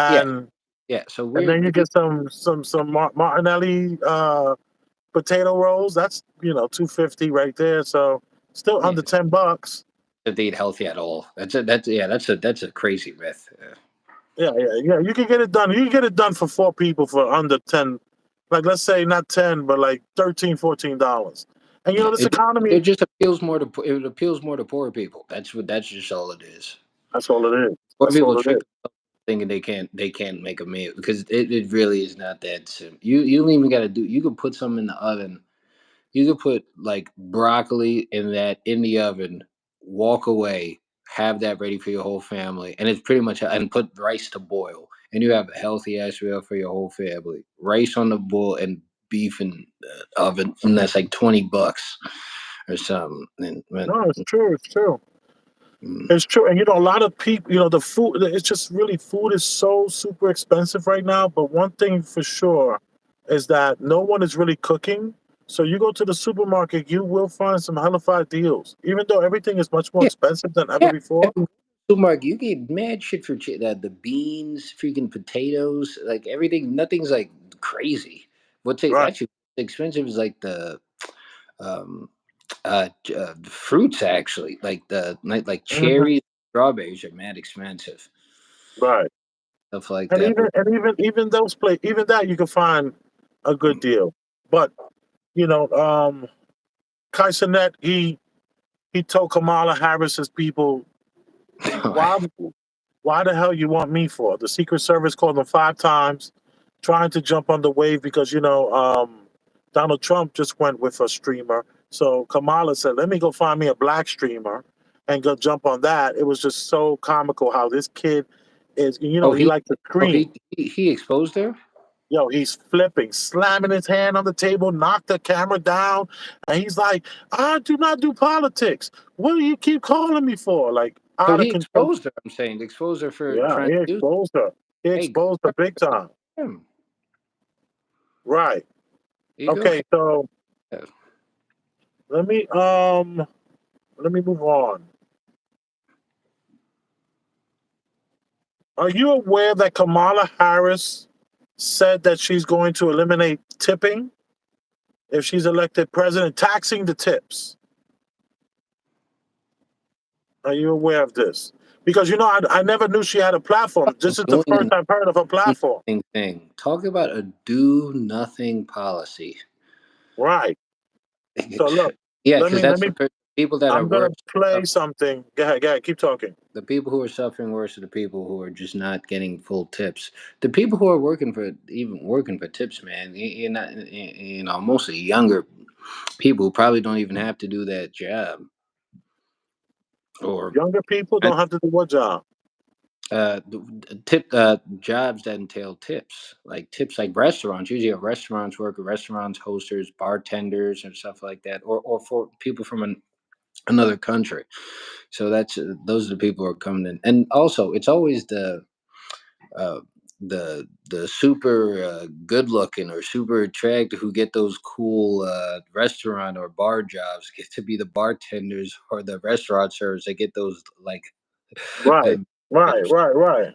yeah, And yeah. So and we're then you get some Martinelli potato rolls. That's 250 right there. So still yeah. under $10. If they eat healthy at all, that's a crazy myth. Yeah, yeah, yeah. You can get it done. You can get it done for 4 people for under 10. Like let's say not 10, but like 13, $14. And Yeah, this it economy, just appeals more to it appeals more to poor people. That's just all it is. that's all it is. Poor That's people all it trick is. themselves thinking they can't make a meal because it really is not that simple. You don't even got to do. You could put some in the oven. You could put like broccoli in the oven. Walk away. Have that ready for your whole family, and it's pretty much and put rice to boil, and you have a healthy ass meal for your whole family. Rice on the boil and beef in the oven, and that's like $20 or something. No, it's true. It's true. Mm. It's true. And a lot of people, the food, it's just really, food is so super expensive right now. But one thing for sure is that no one is really cooking. So you go to the supermarket, you will find some hellified deals, even though everything is much more Yeah, expensive than ever yeah. before. Supermarket, you get mad shit for the beans, freaking potatoes, like everything. Nothing's like crazy. What's Right. actually expensive is like the um fruits actually, like like Mhm. cherries, strawberries are mad expensive, Right. stuff like And that. even But and even even those play even that you can find a good mm, deal. But you know, um Cenat, he told Kamala Harris's people, why the hell you want me for? The Secret Service called him 5 times, trying to jump on the wave because Donald Trump just went with a streamer. So Kamala said, "Let me go find me a black streamer and go jump on that." It was just so comical how this kid is. oh He he likes to oh scream. he exposed her. Yo, he's flipping, slamming his hand on the table, knocked the camera down, and he's like, "I do not do politics. What do you keep calling me for?" Like So out of he control. exposed her. I'm saying exposed her for Yeah, trying he to do. exposed her. He Hey, good exposed her for big time. him. Right. You go Okay, so ahead. let me um let me move on. Are you aware that Kamala Harris said that she's going to eliminate tipping if she's elected president, taxing the tips? Are you aware of this? Because I never knew she had a platform. This is the Doing first I've heard of a a platform. nothing thing. Talk about a do nothing policy. Right. So look, Yeah, let because me let that's me. the people that are I'm worse. gonna play something. Go ahead. Keep talking. The people who are suffering worse are the people who are just not getting full tips. The people who are working for tips, man, you're not, mostly younger people who probably don't even have to do that job or Younger people don't have to do what job? tip jobs that entail tips like restaurants. Usually, a restaurants worker, restaurants hosters, bartenders, and stuff like that, or for people from another country. So those are the people who are coming in, and also it's always uh, the super good looking or super attractive who get those cool restaurant or bar jobs get to be the bartenders or the restaurant servers. They get those like uh, Right. Right. jobs. Right. Right.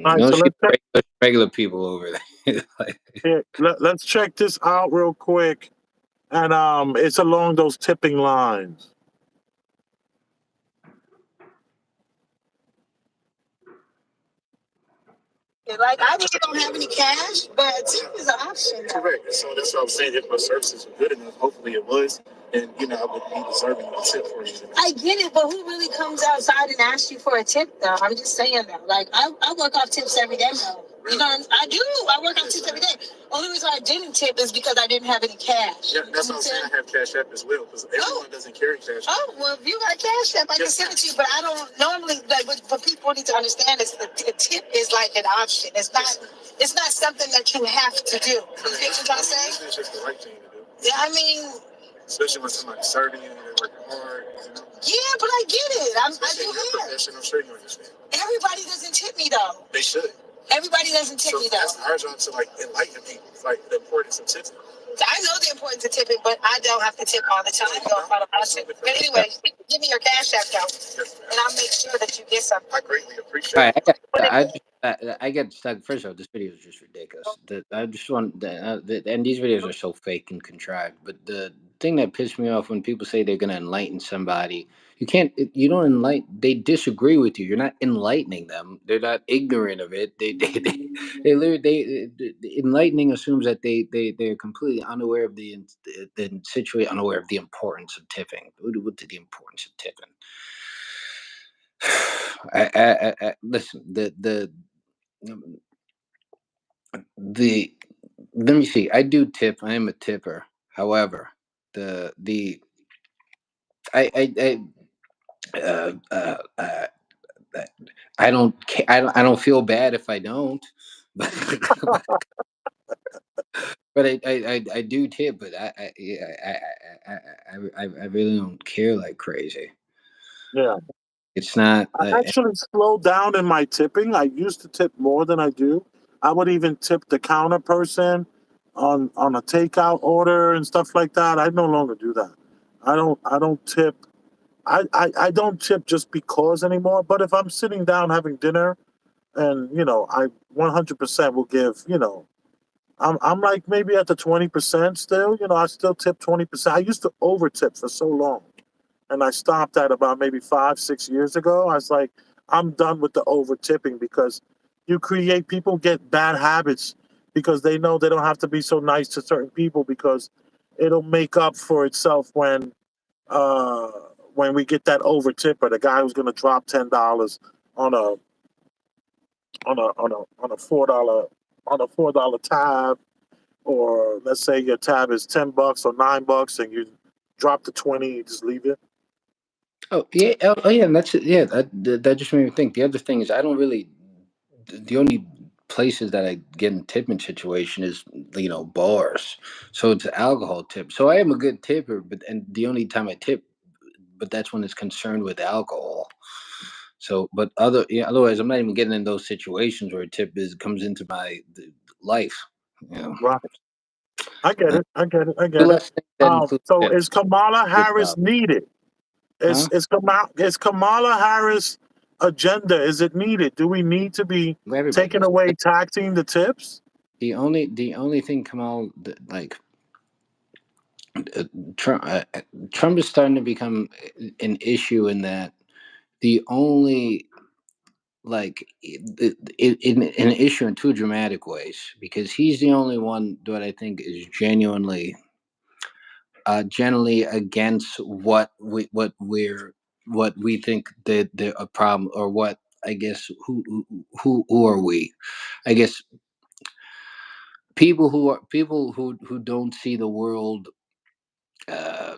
All You right. don't So see let's check. regular people over there. Like, Here, let's check this out real quick. And it's along those tipping lines. Like I really don't have any cash, but tip is an option. Correct. And so that's what I'm saying. If my services were good enough, hopefully it was, then I would be deserving of a tip for you. I get it, but who really comes outside and asks you for a tip though? I'm just saying that. Like I work off tips every day though. You know, I do. I work on tips every day. Only reason I didn't tip is because I didn't have any cash. Yeah, that's what I'm saying. I have Cash App as well because everyone doesn't carry Cash App. Oh, well, if you got Cash App, I can send it to you. But I don't normally like. But people need to understand is the tip is like an option. It's not. It's not something that you have to do. You get what I'm trying to say? It's just the right thing to do. Yeah, I mean. Especially when somebody's serving you, they're working hard. Yeah, but I get it. I do that. I'm sure you understand. Everybody doesn't tip me though. They should. Everybody doesn't tip me though. That's our job to like enlighten people, like the importance of tipping. I know the importance of tipping, but I don't have to tip all the time. But anyway, give me your Cash App account, and I'll make sure that you get something. I greatly appreciate All it. right, I get stuck. First of all, this video is just ridiculous. I just want, and these videos are so fake and contrived. But the thing that pissed me off when people say they're gonna enlighten somebody, you can't. You don't enlighten. They disagree with you. You're not enlightening them. They're not ignorant of it. They literally enlightening assumes that they're completely unaware of the situation, unaware of the importance of tipping. What the importance of tipping? Listen, the let me see. I do tip. I am a tipper. However, the uh, uh, uh, I don't I don't feel bad if I don't, but I do tip. But I really don't care like crazy. Yeah. It's not. I actually slowed down in my tipping. I used to tip more than I do. I would even tip the counter person on a takeout order and stuff like that. I no longer do that. I don't tip. I don't tip just because anymore. But if I'm sitting down having dinner and I 100% will give. I'm like maybe at the 20% still. I still tip 20%. I used to over tip for so long, and I stopped at about maybe 5 6 years ago. I was like, I'm done with the over tipping because you create people get bad habits because they know they don't have to be so nice to certain people because it'll make up for itself uh when we get that over tipper, the guy who's gonna drop $10 on a on a $4 tab, or let's say your tab is $10 or $9 and you drop the 20, you just leave it. Oh yeah, yeah, and that's it. Yeah, that just made me think. The other thing is, I don't really. The only places that I get in tipping situation is bars. So it's alcohol tip. So I am a good tipper, but and the only time I tip, but that's when it's concerned with alcohol. So, but otherwise, I'm not even getting in those situations where a tip comes into my life. You know, Right. I get uh, it. I get it. I the get it. less things that include So is tips. Kamala Good Harris job, needed? huh? Is Kamala Harris agenda? Is it needed? Do we need to be Everybody taking needs. away taxing the tips? The only thing Kamal like uh, Trump, Trump is starting to become an issue in that the only in an issue in two dramatic ways because he's the only one that I think is generally against what we think that the a problem or what I guess who are we? I guess people who don't see the world uh,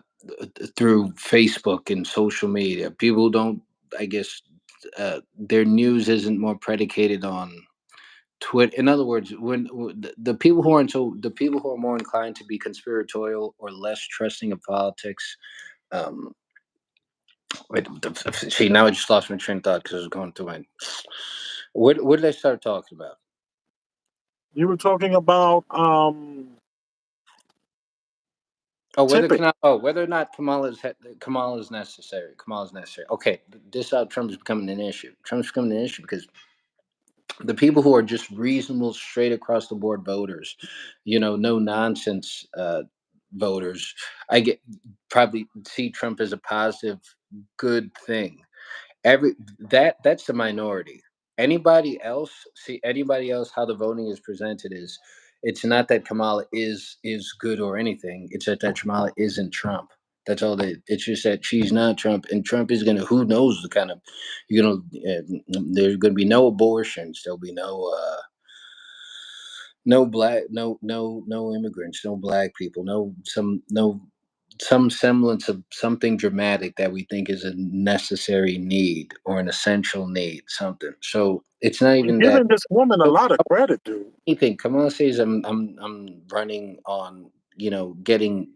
through Facebook and social media. People don't, I guess, their news isn't more predicated on Twitter. In other words, the people who aren't the people who are more inclined to be conspiratorial or less trusting of politics. Um, wait, see, now I just lost my train of thought because I was going through my. What did I start talking about? You were talking about Oh, tipping. whether or not Kamala is necessary. Kamala is necessary. Okay, this how Trump is becoming an issue. Trump's becoming an issue because the people who are just reasonable, straight across the board voters, no nonsense voters, I get probably see Trump as a positive, good thing. Every that's the minority. Anybody else see anybody else how the voting is presented is it's not that Kamala is good or anything. It's that Kamala isn't Trump. That's all they. It's just that she's not Trump, and Trump is gonna. Who knows the kind of you know? There's gonna be no abortions. There'll be no black, no immigrants, no black people, no some semblance of something dramatic that we think is a necessary need or an essential need, something. So it's not You're even that. giving this woman a So lot of credit, dude. anything Kamala says, I'm running on, getting.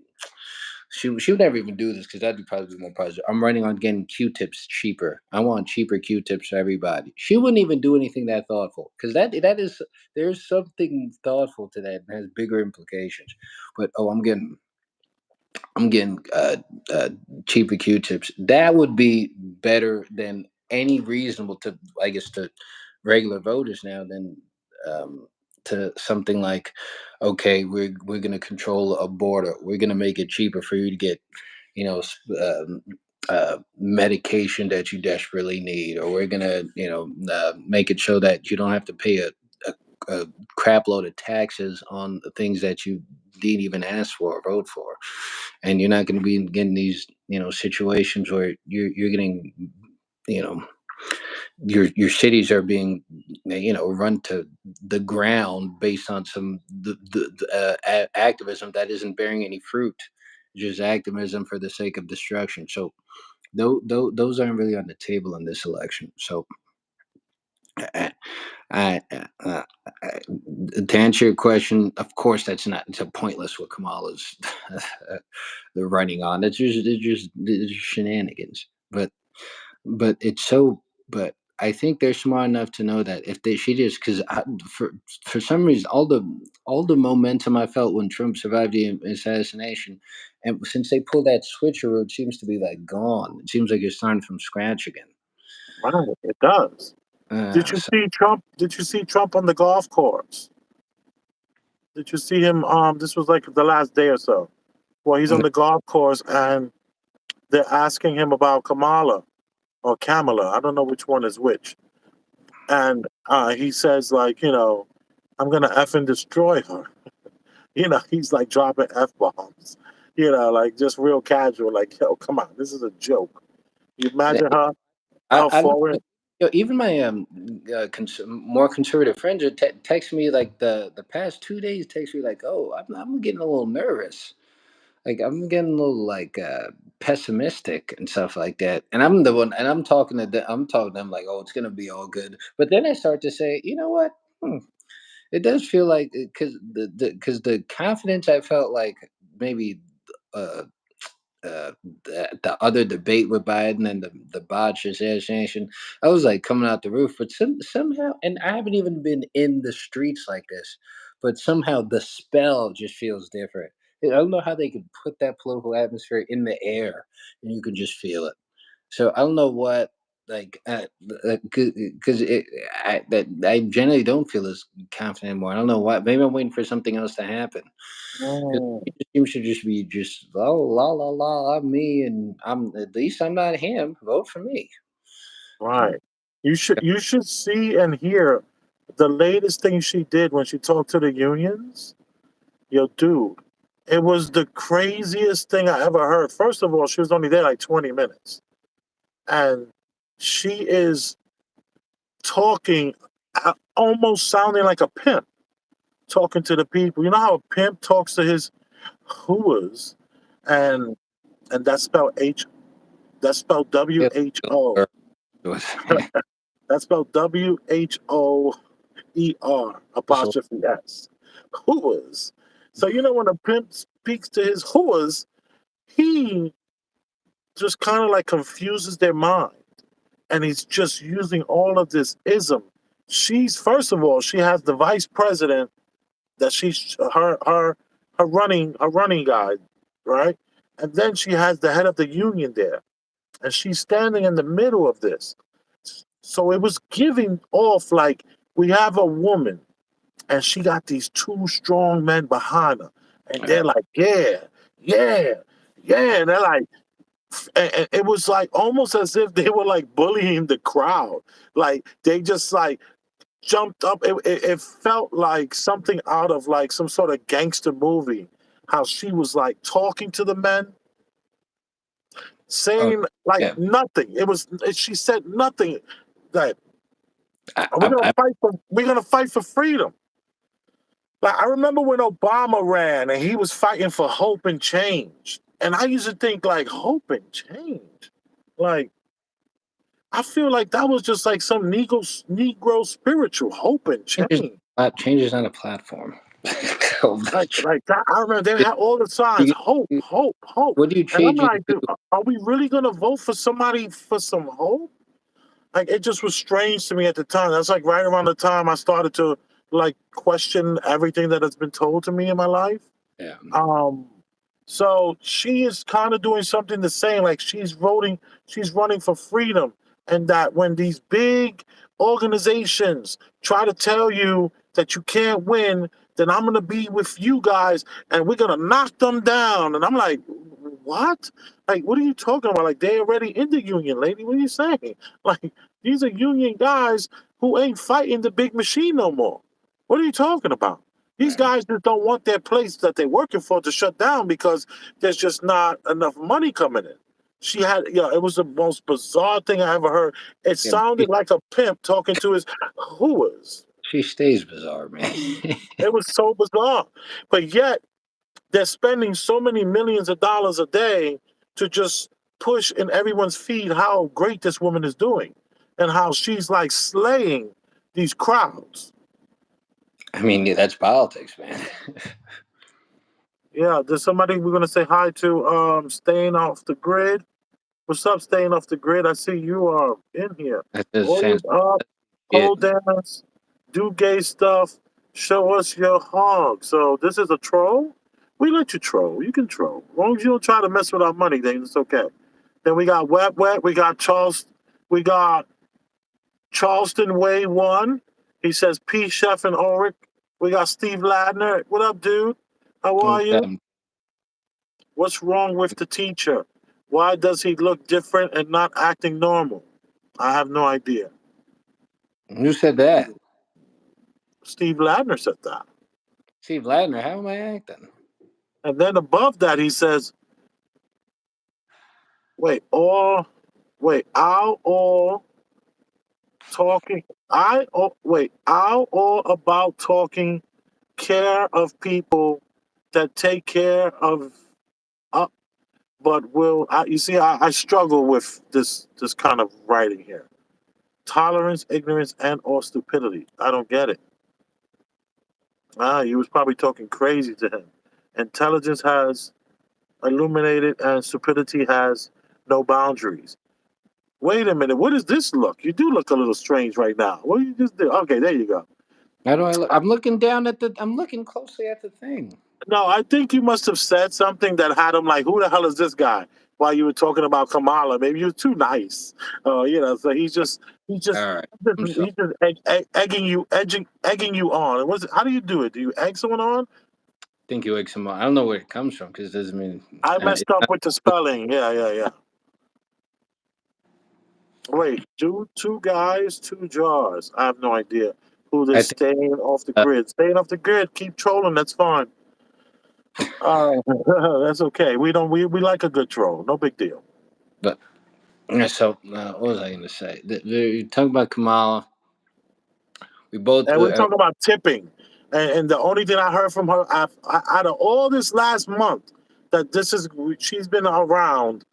She would never even do this because that'd be probably more positive. I'm running on getting Q-tips cheaper. I want cheaper Q-tips for everybody. She wouldn't even do anything that thoughtful because that is there's something thoughtful to that and has bigger implications. But I'm getting cheaper Q-tips. That would be better than any reasonable to, I guess, to regular voters now than um, to something like, okay, we're going to control a border. We're going to make it cheaper for you to get, you know, medication that you desperately need, or we're going to, make it so that you don't have to pay a crap load of taxes on the things that you didn't even ask for or vote for, and you're not going to be getting these situations where you're getting you know your cities are being run to the ground based on some activism that isn't bearing any fruit, just activism for the sake of destruction. So those aren't really on the table in this election. So I, I, uh, I, to answer your question, of course, it's a pointless what Kamala's they're running on. It's just shenanigans. But it's so. But I think they're smart enough to know that if she just because for some reason all the momentum I felt when Trump survived the assassination, and since they pulled that switcheroo, it seems to be like gone. It seems like you're starting from scratch again. Right, it does. Did you So see Trump? Did you see Trump on the golf course? Did you see him? This was like the last day or so. Well, he's on the golf course and they're asking him about Kamala or Kamala. I don't know which one is which. And he says, like, I'm gonna effing destroy her. He's like dropping f bombs. Like just real casual. Like, yo, come on, this is a joke. You imagine her I, out I don't forward. even my more conservative friends are text me like the past 2 days. Text me like, oh, I'm getting a little nervous. Like I'm getting a little like pessimistic and stuff like that. And I'm the one, and I'm talking to them like, oh, it's gonna be all good. But then I start to say, you know what? It does feel like because the confidence I felt like maybe. Uh, the other debate with Biden and the botched assassination, I was like coming out the roof. But somehow, and I haven't even been in the streets like this, but somehow the spell just feels different. I don't know how they could put that political atmosphere in the air and you can just feel it. So I don't know what like because I generally don't feel as confident anymore. I don't know why. Maybe I'm waiting for something else to happen. 'Cause Mm, he just seems to just be just oh la la la I'm me and I'm at least I'm not him. Vote for me. right. You should see and hear the latest thing she did when she talked to the unions. Yo, dude, it was the craziest thing I ever heard. First of all, she was only there like 20 minutes. And she is talking, almost sounding like a pimp, talking to the people. You know how a pimp talks to his whoas, and that's spelled Yeah, WHO. or- or- That's spelled WHOER also, apostrophe S. Whoas. So when a pimp speaks to his whoas, he just kind of like confuses their mind. And he's just using all of this ism. She's first of all, she has the vice president that she's her running guy, right? And then she has the head of the union there, and she's standing in the middle of this. So it was giving off like we have a woman, and she got these two strong men behind her, and they're like, yeah, yeah, yeah, and they're like And it was like almost as if they were like bullying the crowd. Like they just like jumped up. It felt like something out of like some sort of gangster movie. How she was like talking to the men, Oh, saying like yeah. nothing. She said nothing. That I, we're I, gonna I, fight for freedom. Like I remember when Obama ran and he was fighting for hope and change. And I used to think like hope and change. Like I feel like that was just like some Negro spiritual hope and changes, change. changes on a platform. So, Like that, I remember they had all the signs, you- hope, hope, hope. what are you And I'm changing like, to? dude, are we really gonna vote for somebody for some hope? Like it just was strange to me at the time. That's like right around the time I started to like question everything that has been told to me in my life. Yeah. Um, so she is kind of doing something the same. Like she's running for freedom, and that when these big organizations try to tell you that you can't win, then I'm gonna be with you guys, and we're gonna knock them down. And I'm like, what? Like, what are you talking about? Like, they already in the union, lady. What are you saying? Like, these are union guys who ain't fighting the big machine no more. What are you talking about? These Right. guys just don't want their place that they're working for to shut down because there's just not enough money coming in. She had, yeah, it was the most bizarre thing I ever heard. It Yeah. sounded like a pimp talking to his whoas. She stays bizarre, man. It was so bizarre. But yet, they're spending so many millions of dollars a day to just push in everyone's feed how great this woman is doing and how she's like slaying these crowds. I mean, yeah, that's politics, man. Yeah, there's somebody we're gonna say hi to. Staying off the grid. What's up, staying off the grid? I see you are in here. That does sound. Always up, Yeah, pole dance, do gay stuff, show us your hog. So this is a troll? We let you troll. You can troll. As long as you don't try to mess with our money, then it's okay. Then we got Wet, we got we got Charleston Way One. He says P Chef and Ulric. We got Steve Ladner. What up, dude? How are you? What's wrong with the teacher? Why does he look different and not acting normal? I have no idea. who said that? Steve Ladner said that. Steve Ladner. How am I acting? And then above that, he says, wait, all, wait, I'll all talking, I'll all about taking care of people that take care of, uh, but you see, I struggle with this kind of writing here. Tolerance, ignorance, and or stupidity. I don't get it. Ah, you was probably talking crazy to him. Intelligence has illuminated and stupidity has no boundaries. Wait a minute, what does this look? You do look a little strange right now. What did you just do? Okay, there you go. How do I look? I'm looking down at the. I'm looking closely at the thing. No, I think you must have said something that had him like, who the hell is this guy? While you were talking about Kamala, maybe you're too nice. So All right. I'm sorry. he's just egging you on. How do you do it? Do you egg someone on? Think you like some. I don't know where it comes from because it doesn't mean. I It's messed up not, with the spelling. Yeah. Wait, two guys, two jars. I have no idea who I this think. staying off the grid. Staying off the grid, keep trolling, that's fine. All right. That's okay. We like a good troll. No big deal. But yeah, so what was I going to say? You talking about Kamala. We both. And we're talking about tipping. And the only thing I heard from her out of all this last month, that she's been around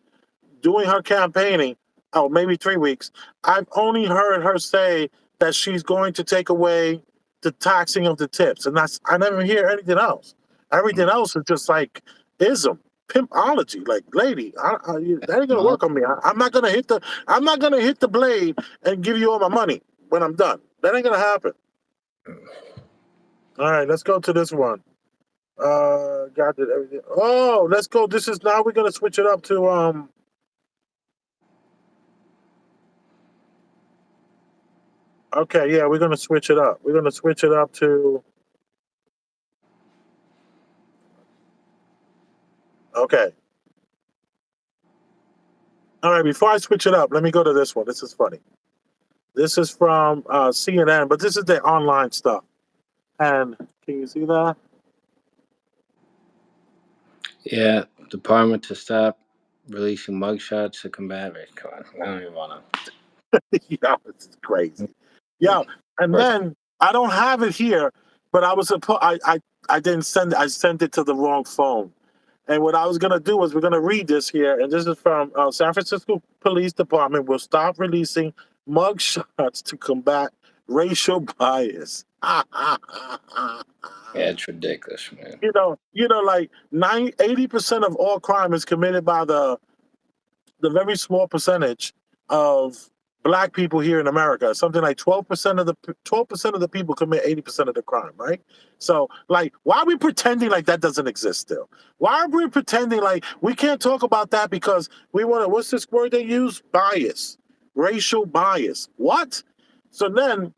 doing her campaigning, oh, maybe 3 weeks, I've only heard her say that she's going to take away the taxing of the tips. And I never hear anything else. Everything else is just like ism, pimpology. Like, lady, that ain't gonna Kamala. work on me. I'm not gonna hit the blade and give you all my money when I'm done. That ain't gonna happen. All right, let's go to this one. God did everything. Oh, let's go. This is now we're gonna switch it up to Okay, yeah, we're gonna switch it up. We're gonna switch it up to okay. All right, before I switch it up, let me go to this one. This is funny. This is from CNN, but this is their online stuff. And can you see that? Yeah, department to stop releasing mugshots to combat race. Come on, I don't even want Yeah, this is crazy. to. Yeah, and then I don't have it here, but I was supposed. I didn't send it. I sent it to the wrong phone. And what I was gonna do was we're gonna read this here, and this is from San Francisco Police Department will stop releasing mug shots to combat racial bias. Yeah, it's ridiculous, man. Like 80% of all crime is committed by the very small percentage of black people here in America. Something like 12% of the people commit 80% of the crime, right? So, like, why are we pretending like that doesn't exist still? Why are we pretending like we can't talk about that because we want to? What's this word they use? Bias, racial bias. What? So then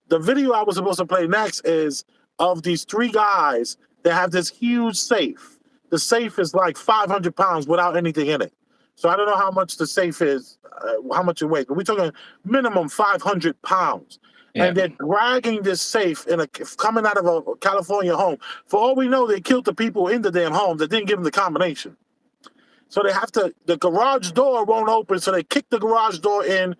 the video I was supposed to play next is of these three guys that have this huge safe. The safe is like 500 pounds without anything in it. So I don't know how much the safe is, how much it weighs, but we're talking minimum 500 pounds. Yeah. And they're dragging this safe coming out of a California home. For all we know, they killed the people in the damn home that didn't give them the combination. So the garage door won't open, so they kick the garage door in.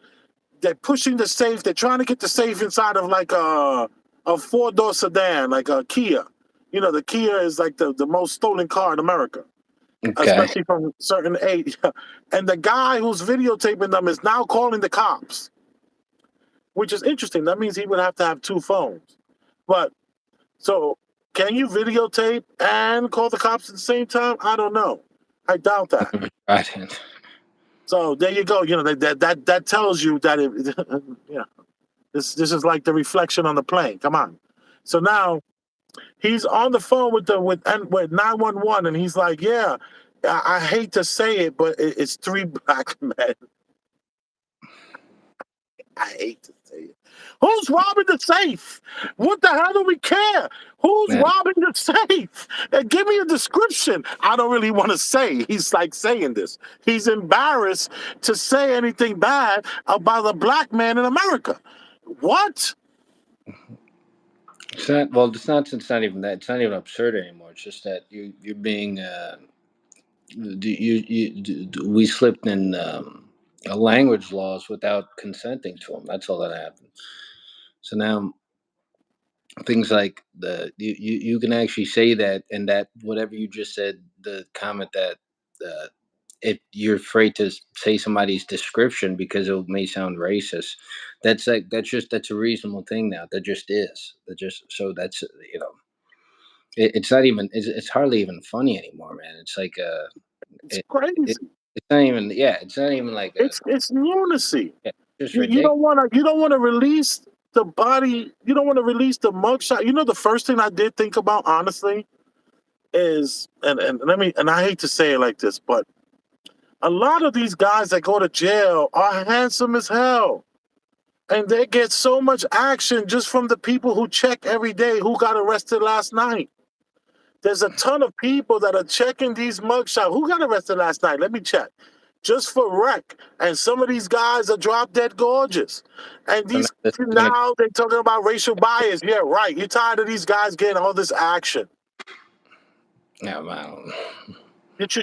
They're pushing the safe. They're trying to get the safe inside of like a four-door sedan, like a Kia. The Kia is like the most stolen car in America, Okay. especially from certain age. And the guy who's videotaping them is now calling the cops, which is interesting. That means he would have to have two phones. But so can you videotape and call the cops at the same time? I don't know. I doubt that. Right. So there you go. That tells you that This is like the reflection on the plane. Come on. So now he's on the phone with 911, and he's like, "Yeah, I hate to say it, but it's three black men." I hate to say it. Who's robbing the safe? What the hell do we care? Who's Man. robbing the safe? And give me a description. I don't really want to say. He's like saying this. He's embarrassed to say anything bad about a black man in America. What? It's not. Well, It's not even that. It's not even absurd anymore. It's just that you're being. We slipped in language laws without consenting to them. That's all that happened. So now things like you can actually say that, and that whatever you just said, the comment that uh, if you're afraid to say somebody's description because it may sound racist, that's a reasonable thing now. That just is. That just so that's you know it's not even it's hardly even funny anymore, man. It's like It's it, it crazy. it's not even it's not even like a It's lunacy. yeah, it's just You ridiculous. don't wanna release the body. You don't want to release the mugshot. The first thing I did think about, honestly, is and I hate to say it like this, but a lot of these guys that go to jail are handsome as hell. And they get so much action just from the people who check every day who got arrested last night. There's a ton of people that are checking these mugshots. Who got arrested last night? Let me check. Just for wreck. And some of these guys are drop dead gorgeous. And So these this is gonna now they're talking about racial bias. Yeah, right. You're tired of these guys getting all this action. yeah, well,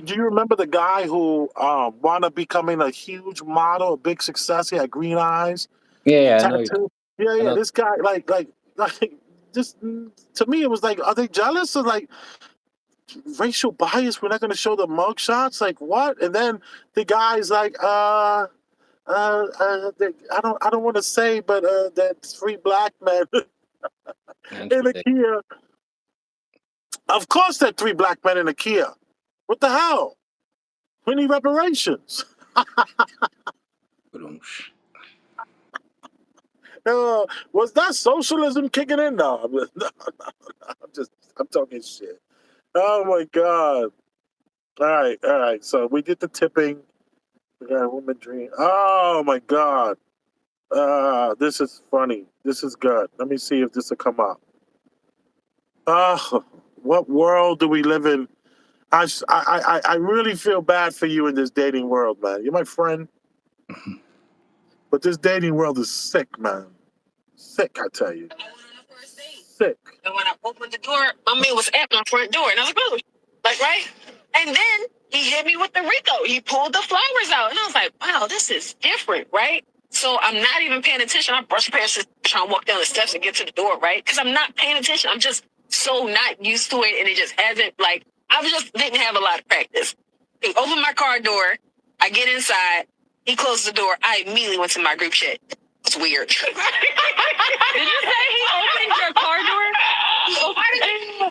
Do you remember the guy who wound up becoming a huge model, a big success? He had green eyes, yeah, I know. tattoo. Yeah, I yeah. know. This guy, like, just to me, it was like, are they jealous or like racial bias? We're not going to show the mug shots. Like what? And then the guy's like, I don't want to say, but that three black men That's in a ridiculous. Kia. Of course, that three black men in a Kia. What the hell? We need reparations. Was that socialism kicking in? No, I'm talking shit. Oh my god! All right. So we did the tipping. We got a woman dream. Oh my god! This is funny. This is good. Let me see if this will come up. What world do we live in? I really feel bad for you in this dating world, man. You're my friend, but this dating world is sick, man. Sick, I tell you. Sick. And when I opened the door, my man was at my front door, and I was like, "Oh," like right. And then he hit me with the Rico. He pulled the flowers out, and I was like, "Wow, this is different, right?" So I'm not even paying attention. I brush past this, trying to walk down the steps and get to the door, right? Because I'm not paying attention. I'm just so not used to it, and it just hasn't like I just didn't have a lot of practice. He opened my car door. I get inside. He closed the door. I immediately went to my group chat. It's weird. Did you say he opened your car door?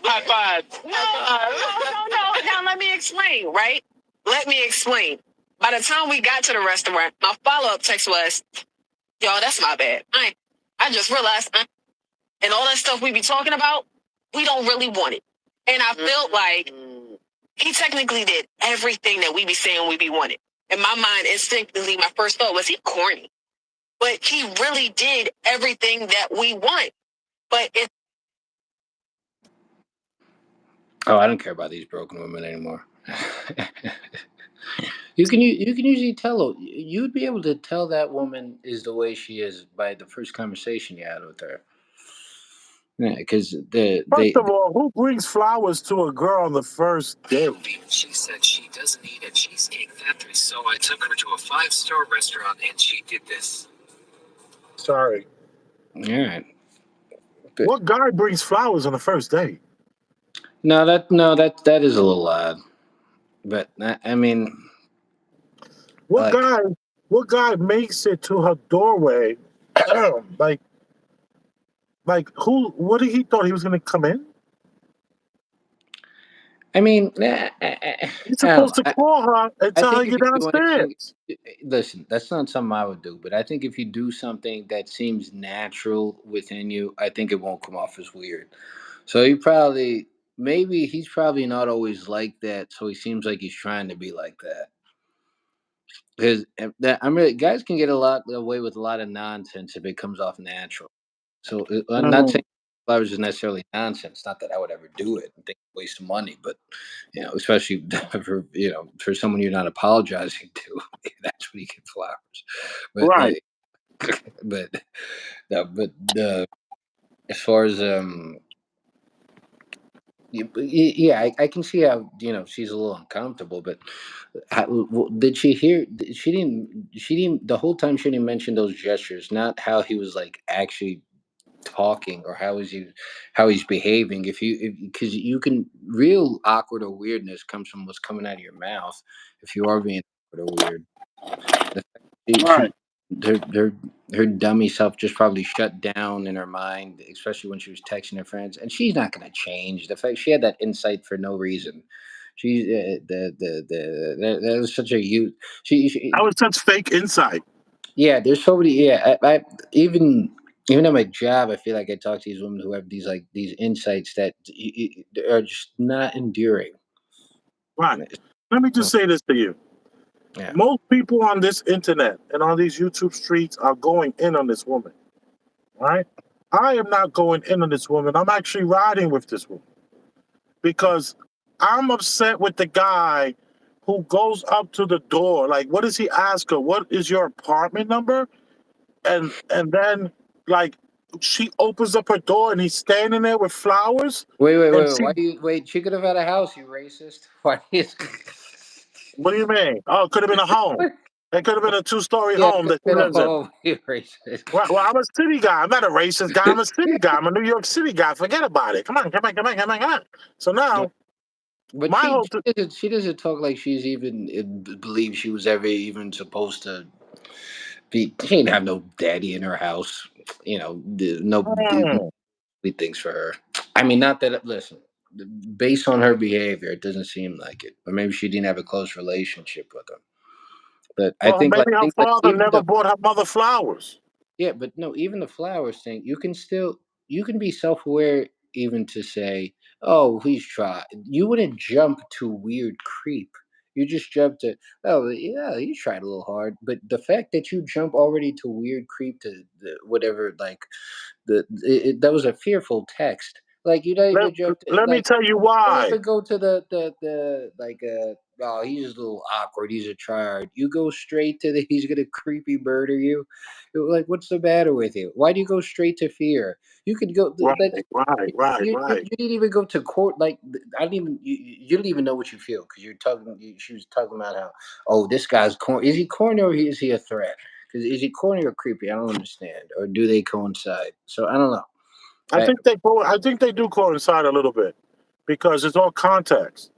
High five. No. Now let me explain, right? Let me explain. By the time we got to the restaurant, my follow-up text was, "Y'all, that's my bad. I just realized, and all that stuff we be talking about, we don't really want it." And I felt like he technically did everything that we be saying we be wanting. In my mind, instinctively, my first thought was he corny. But he really did everything that we want. But it Oh, I don't care about these broken women anymore. You can usually tell you'd be able to tell that woman is the way she is by the first conversation you had with her. Yeah, because First of all, who brings flowers to a girl on the first date? she said she doesn't eat a cheesecake factory, so I took her to a 5-star restaurant and she did this. Sorry. All right. But What guy brings flowers on the first date? no, that is a little odd. But I mean, What like, guy? What guy makes it to her doorway? like, like who? What did he thought he was gonna come in? I mean, He's I don't supposed know. to call her and I tell her think to if get you do anything, downstairs. listen, that's not something I would do. But I think if you do something that seems natural within you, I think it won't come off as weird. So maybe he's probably not always like that. So he seems like he's trying to be like that. Because that I'm really guys can get a lot away with a lot of nonsense if it comes off natural. So I'm not Mm, saying flowers is necessarily nonsense. Not that I would ever do it. I think it's a waste of money, but especially for someone you're not apologizing to, that's when you get flowers. But right. but but as far as yeah, I can see how she's a little uncomfortable, but did she hear? She didn't the whole time she didn't mention those gestures, not how he was like actually talking or how he's behaving. If because you can real awkward or weirdness comes from what's coming out of your mouth. If you are being awkward or weird, the fact Right. she her, her her dummy self just probably shut down in her mind, especially when she was texting her friends. And she's not going to change. The fact she had that insight for no reason. She that was such a youth. That She was such fake insight. Yeah, there's so many. Yeah, I even at my job, I feel like I talk to these women who have these insights that are just not enduring. Right. Let me just say this to you. Yeah. Most people on this internet and on these YouTube streets are going in on this woman. Right? I am not going in on this woman. I'm actually riding with this woman because I'm upset with the guy who goes up to the door. Like, what does he ask her? What is your apartment number? And then like she opens up her door and he's standing there with flowers. And Wait. she, Why do you wait? She could have had a house. You racist. Why? Do you, what do you mean? Oh, it could have been a home. It could have been a two-story yeah, it home could that she have been a lives in. home. You racist. Well, I'm a city guy. I'm not a racist guy. I'm a city guy. I'm a New York City guy. Forget about it. Come on. So now, But my she whole she doesn't she doesn't talk like she's even believe she was ever even supposed to be. She didn't have no daddy in her house. No mm, things for her. I mean, not that. Listen, based on her behavior, it doesn't seem like it. Or maybe she didn't have a close relationship with him. But I well, think like maybe her things like father never bought her mother flowers. yeah, but no, even the flowers thing, you can be self aware even to say, oh, he's try. You wouldn't jump to weird creep. You just jump to, oh yeah, you tried a little hard. But the fact that you jump already to weird creep to whatever, like that was a fearful text. Like you don't Let, even jump to, let me like tell you you don't why. even go to the like oh, he's a little awkward, he's a tryhard. You go straight to the he's gonna creepy murder you. Like what's the matter with you? Why do you go straight to fear? You could go Right, that right, right, you right. didn't even go to court. Like I didn't even you don't even know what you feel because you're talking. She was talking about how oh this guy's corny. Is he corny or is he a threat? Because is he corny or creepy? I don't understand. Or do they coincide? So I don't know. I, I think they do coincide a little bit because it's all context.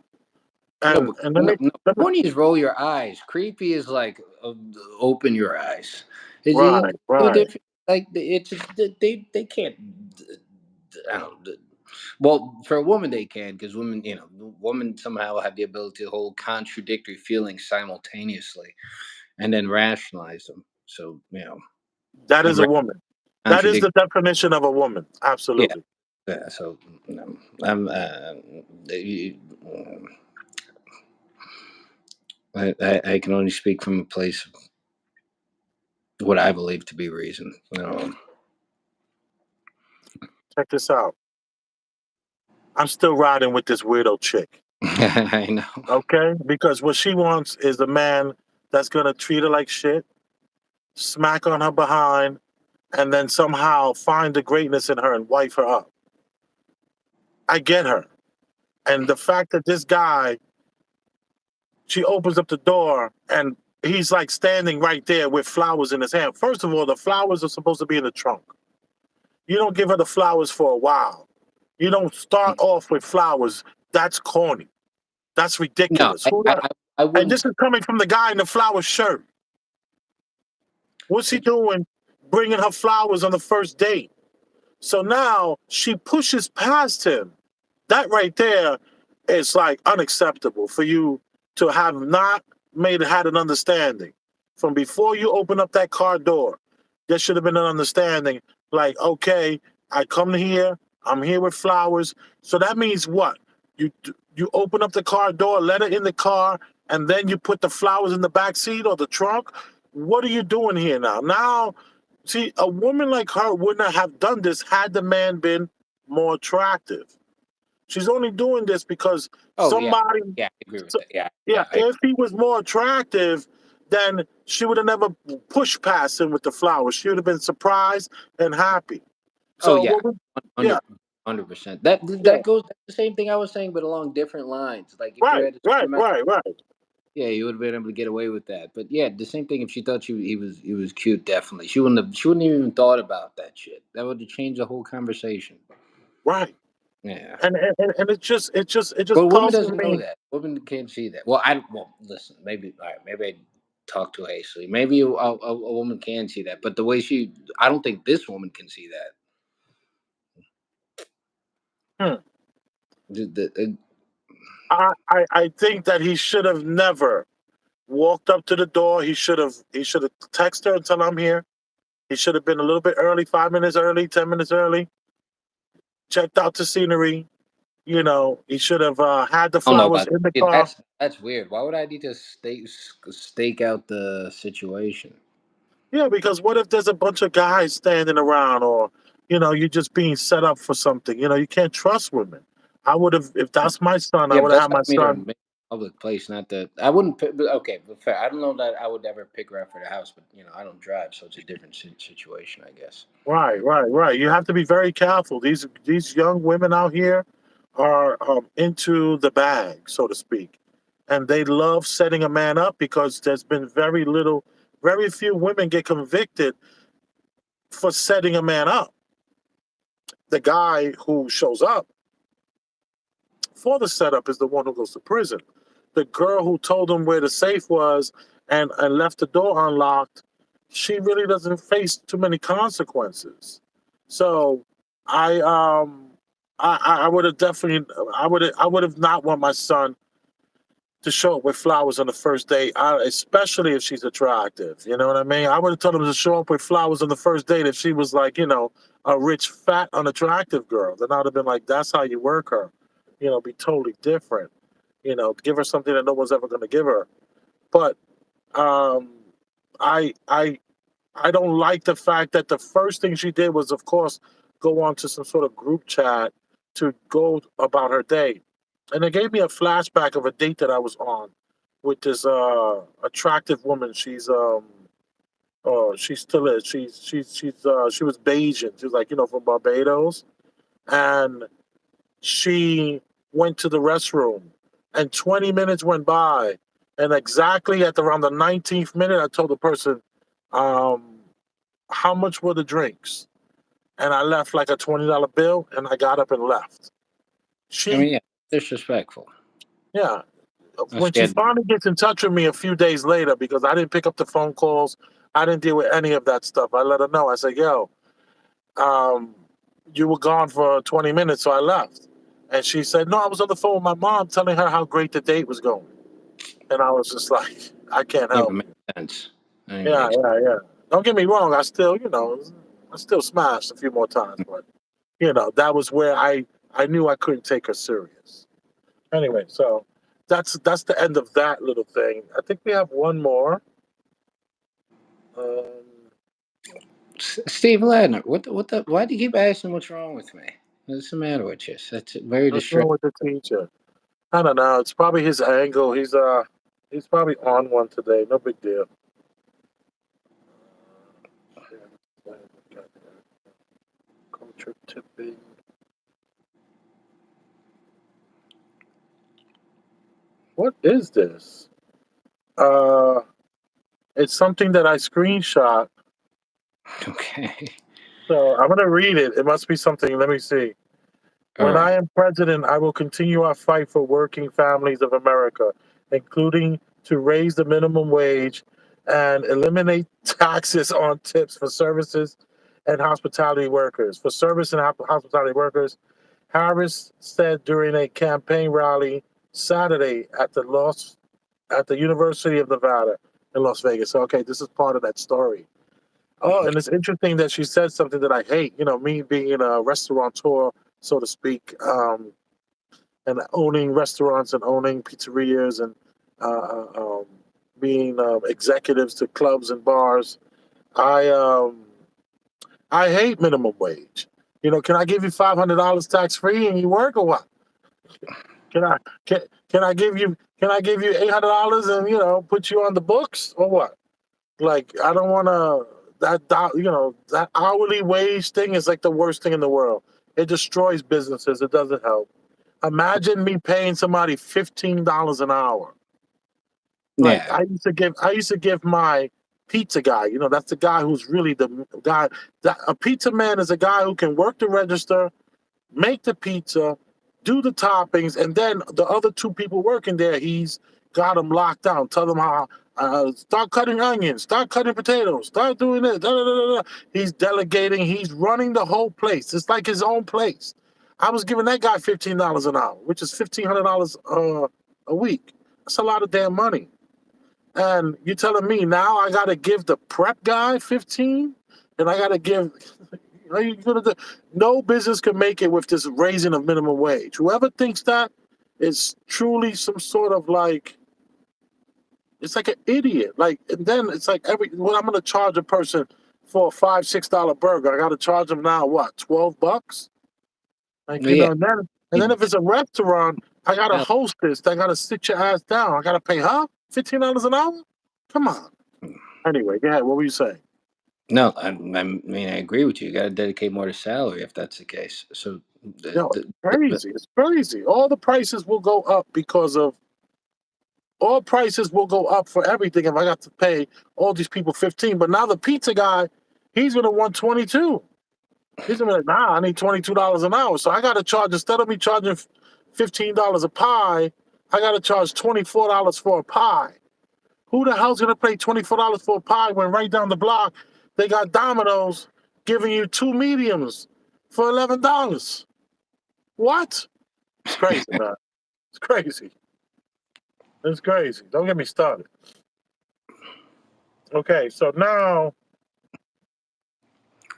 no, but And no, no. Corny is roll your eyes. Creepy is like open your eyes. Is it right, two right. different? Like it's they can't. I don't. Well, for a woman they can because women, women somehow have the ability to hold contradictory feelings simultaneously and then rationalize them. So That and is a woman. That is contradict. the definition of a woman. Yeah, Absolutely. yeah. So I'm. I can only speak from a place of what I believe to be reason. Check this out. I'm still riding with this weirdo chick. I know. Okay? Because what she wants is a man that's gonna treat her like shit, smack on her behind, and then somehow find the greatness in her and wife her up. I get her. And the fact that this guy, she opens up the door and he's like standing right there with flowers in his hand. First of all, the flowers are supposed to be in the trunk. You don't give her the flowers for a while. You don't start off with flowers. That's corny. That's No, ridiculous. I And wouldn't. this is coming from the guy in the flower shirt. What's he doing bringing her flowers on the first date? So now she pushes past him. That right there is like unacceptable for you to have not had an understanding. From before you open up that car door, there should have been an understanding like, okay, I come here, I'm here with flowers. So that means what? You open up the car door, let her in the car, and then you put the flowers in the back seat or the trunk. What are you doing here now? Now, see, a woman like her wouldn't have done this had the man been more attractive. She's only doing this because Oh yeah, somebody, yeah, I agree with so- that. Yeah, yeah, yeah. if he was more attractive, then she would have never pushed past him with the flowers. She would have been surprised and happy. Oh So, yeah, yeah, 100%. That yeah, that goes. That's the same thing I was saying, but along different lines. Like if you right, had a certain right, amount, right, right, yeah, you would have been able to get away with that. But yeah, the same thing if she thought he was cute. Definitely, she wouldn't even thought about that shit. That would have changed the whole conversation. right. Yeah. And it just But a woman puzzles doesn't know me. that. Woman can't see that. Well, listen. Maybe all right. Maybe I talk too hastily. Maybe a woman can see that, but the way I don't think this woman can see that. Hmm. The I think that he should have never walked up to the door. He should have texted her and tell her I'm here. He should have been a little bit early, 5 minutes early, 10 minutes early. Checked out the scenery. He should have had the I don't know flowers about in the see, car. that's weird. Why would I need to stake out the situation? Yeah, because what if there's a bunch of guys standing around, or you're just being set up for something? You can't trust women. I would have, if that's my son, I Yeah, but would have that's had what my I mean. Or son. in a public place, not that I wouldn't. But okay, but fair. I don't know that I would ever pick her up for the house, but I don't drive, so it's a different situation, I guess. Right, right, right. You have to be very careful. These young women out here are into the bag, so to speak, and they love setting a man up because there's been very few women get convicted for setting a man up. The guy who shows up for the setup is the one who goes to prison. The girl who told him where the safe was and left the door unlocked, she really doesn't face too many consequences. So I I would have definitely I would have not want my son to show up with flowers on the first date, especially if she's attractive. You know what I mean? I would have told him to show up with flowers on the first date if she was like, a rich, fat, unattractive girl. Then I would have been like, that's how you work her. Be totally different. Give her something that no one's ever going to give her. But um, I, I, I don't like the fact that the first thing she did was, of course, go on to some sort of group chat to go about her day. And it gave me a flashback of a date that I was on with this attractive woman. She still is. She was Bayesian. She was like, from Barbados. And she went to the restroom and 20 minutes went by. And exactly at around the 19th minute, I told the person, um, how much were the drinks? And I left like a $20 bill and I got up and left. I She, mean, yeah, disrespectful. yeah. I When she scared. finally gets in touch with me a few days later, because I didn't pick up the phone calls, I didn't deal with any of that stuff. I let her know. I said, yo, um, you were gone for 20 minutes, so I left. And she said, no, I was on the phone with my mom telling her how great the date was going. And I was just like, I can't Don't even help make you. sense. Don't even Yeah, make sense. yeah, yeah. Don't get me wrong. I still smashed a few more times, but that was where I knew I couldn't take her serious. Anyway, so that's the end of that little thing. I think we have one more. Um, Steve Ladner, what the? Why do you keep asking what's wrong with me? What's the matter with you? That's very what's wrong distressing. with the teacher? I don't know. It's probably his angle. He's probably on one today. No big deal. Culture tipping. What is this? Uh, it's something that I screenshot. Okay. So I'm gonna read it. It must be something. Let me see. All When I right. am president, I will continue our fight for working families of America, including to raise the minimum wage and eliminate taxes on tips for services and hospitality workers. For service and hospitality workers, Harris said during a campaign rally Saturday at the University of Nevada in Las Vegas. So, okay, this is part of that story. Oh, and it's interesting that she said something that I hate. Me being a restaurateur, so to speak, and owning restaurants and owning pizzerias and being executives to clubs and bars. I I hate minimum wage. Can I give you $500 tax free and you work or what? Can I can I give you $800 and put you on the books or what? Like I don't want to that hourly wage thing is like the worst thing in the world. It destroys businesses. It doesn't help. Imagine me paying somebody $15 an hour. Like Yeah. I used to give my pizza guy. That's the guy who's really the guy. That a pizza man is a guy who can work the register, make the pizza, do the toppings, and then the other two people working there, he's got them locked down. Tell them how start cutting onions, start cutting potatoes, start doing this. Da, da, da, da, da. He's delegating. He's running the whole place. It's like his own place. I was giving that guy $15 an hour, which is $1,500 a week. That's a lot of damn money. And you're telling me now I got to give the prep guy 15, and I got to give. Are you gonna do? No business can make it with this raising of minimum wage. Whoever thinks that is truly some sort of like it's like an idiot. Like, and then it's like when I'm gonna charge a person for a $5-6 burger, I got to charge them now what $12? Like Yeah. and then if it's a restaurant, I got to host this. I got to sit your ass down. I got to pay her $15 an hour. Come on. Anyway, go ahead. What were you saying? No, I mean, I agree with you. You got to dedicate more to salary if that's the case. So, No, it's crazy. It's crazy. All prices will go up for everything if I got to pay all these people 15. But now the pizza guy, he's gonna want 22. He's gonna be like, nah, I need $22 an hour. So I gotta charge instead of me charging $15 a pie, I gotta charge $24 for a pie. Who the hell's gonna pay $24 for a pie when right down the block they got Domino's giving you two mediums for $11? What? It's crazy, man. It's crazy. It's crazy. Don't get me started. Okay, so now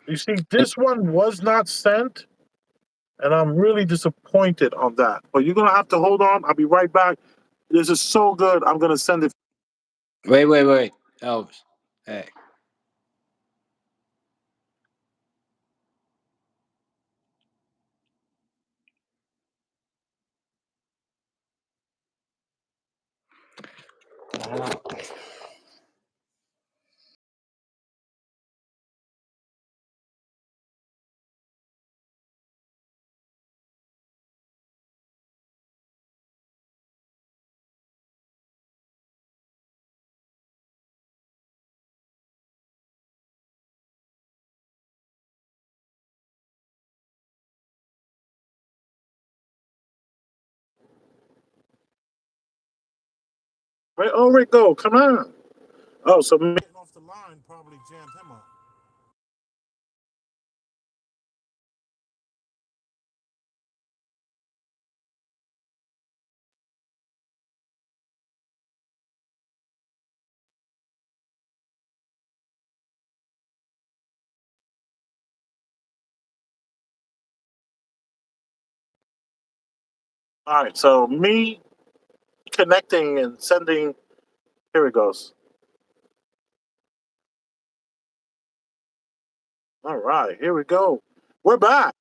you see this one was not sent, and I'm really disappointed on that. But you're gonna have to hold on. I'll be right back. This is so good. I'm gonna send it. wait, Elvis. Hey, Where Ulric go? Come on. Oh, so me off the line probably jammed him up. All right, so me connecting and sending. Here it goes. All right, here we go. We're back.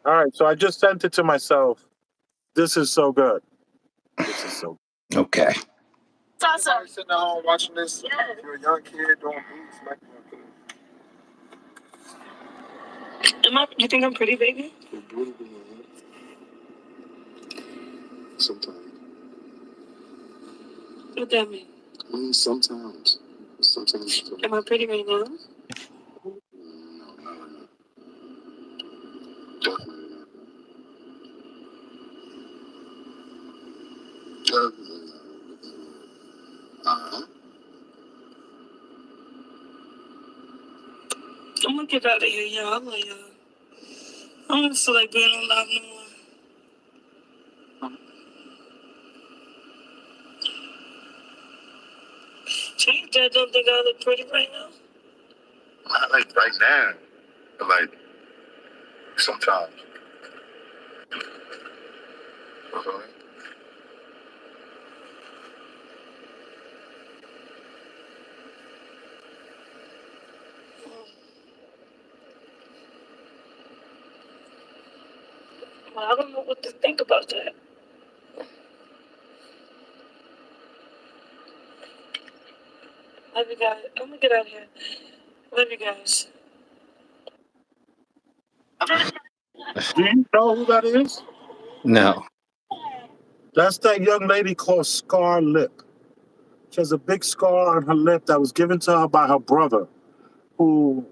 All right, so I just sent it to myself. This is so good. This is so. Okay. It's awesome. Sitting at home watching this. Yes. If you're a young kid doing moves, like you think I'm pretty, baby? You're beautiful. Sometimes. What that mean? Sometimes. Sometimes. Am I pretty right now? No, not right now. Definitely not. Definitely not. I'm gonna get out of here, y'all. I'm like, I'm gonna feel like being alive no more. So you dad don't think I look pretty right now? Not like right now, but like sometimes. Uh-huh. Well, I don't know what to think about that. Love you guys. I'm gonna get out of here. Love you guys. Do you know who that is? No. That's that young lady called Scar Lip. She has a big scar on her lip that was given to her by her brother, who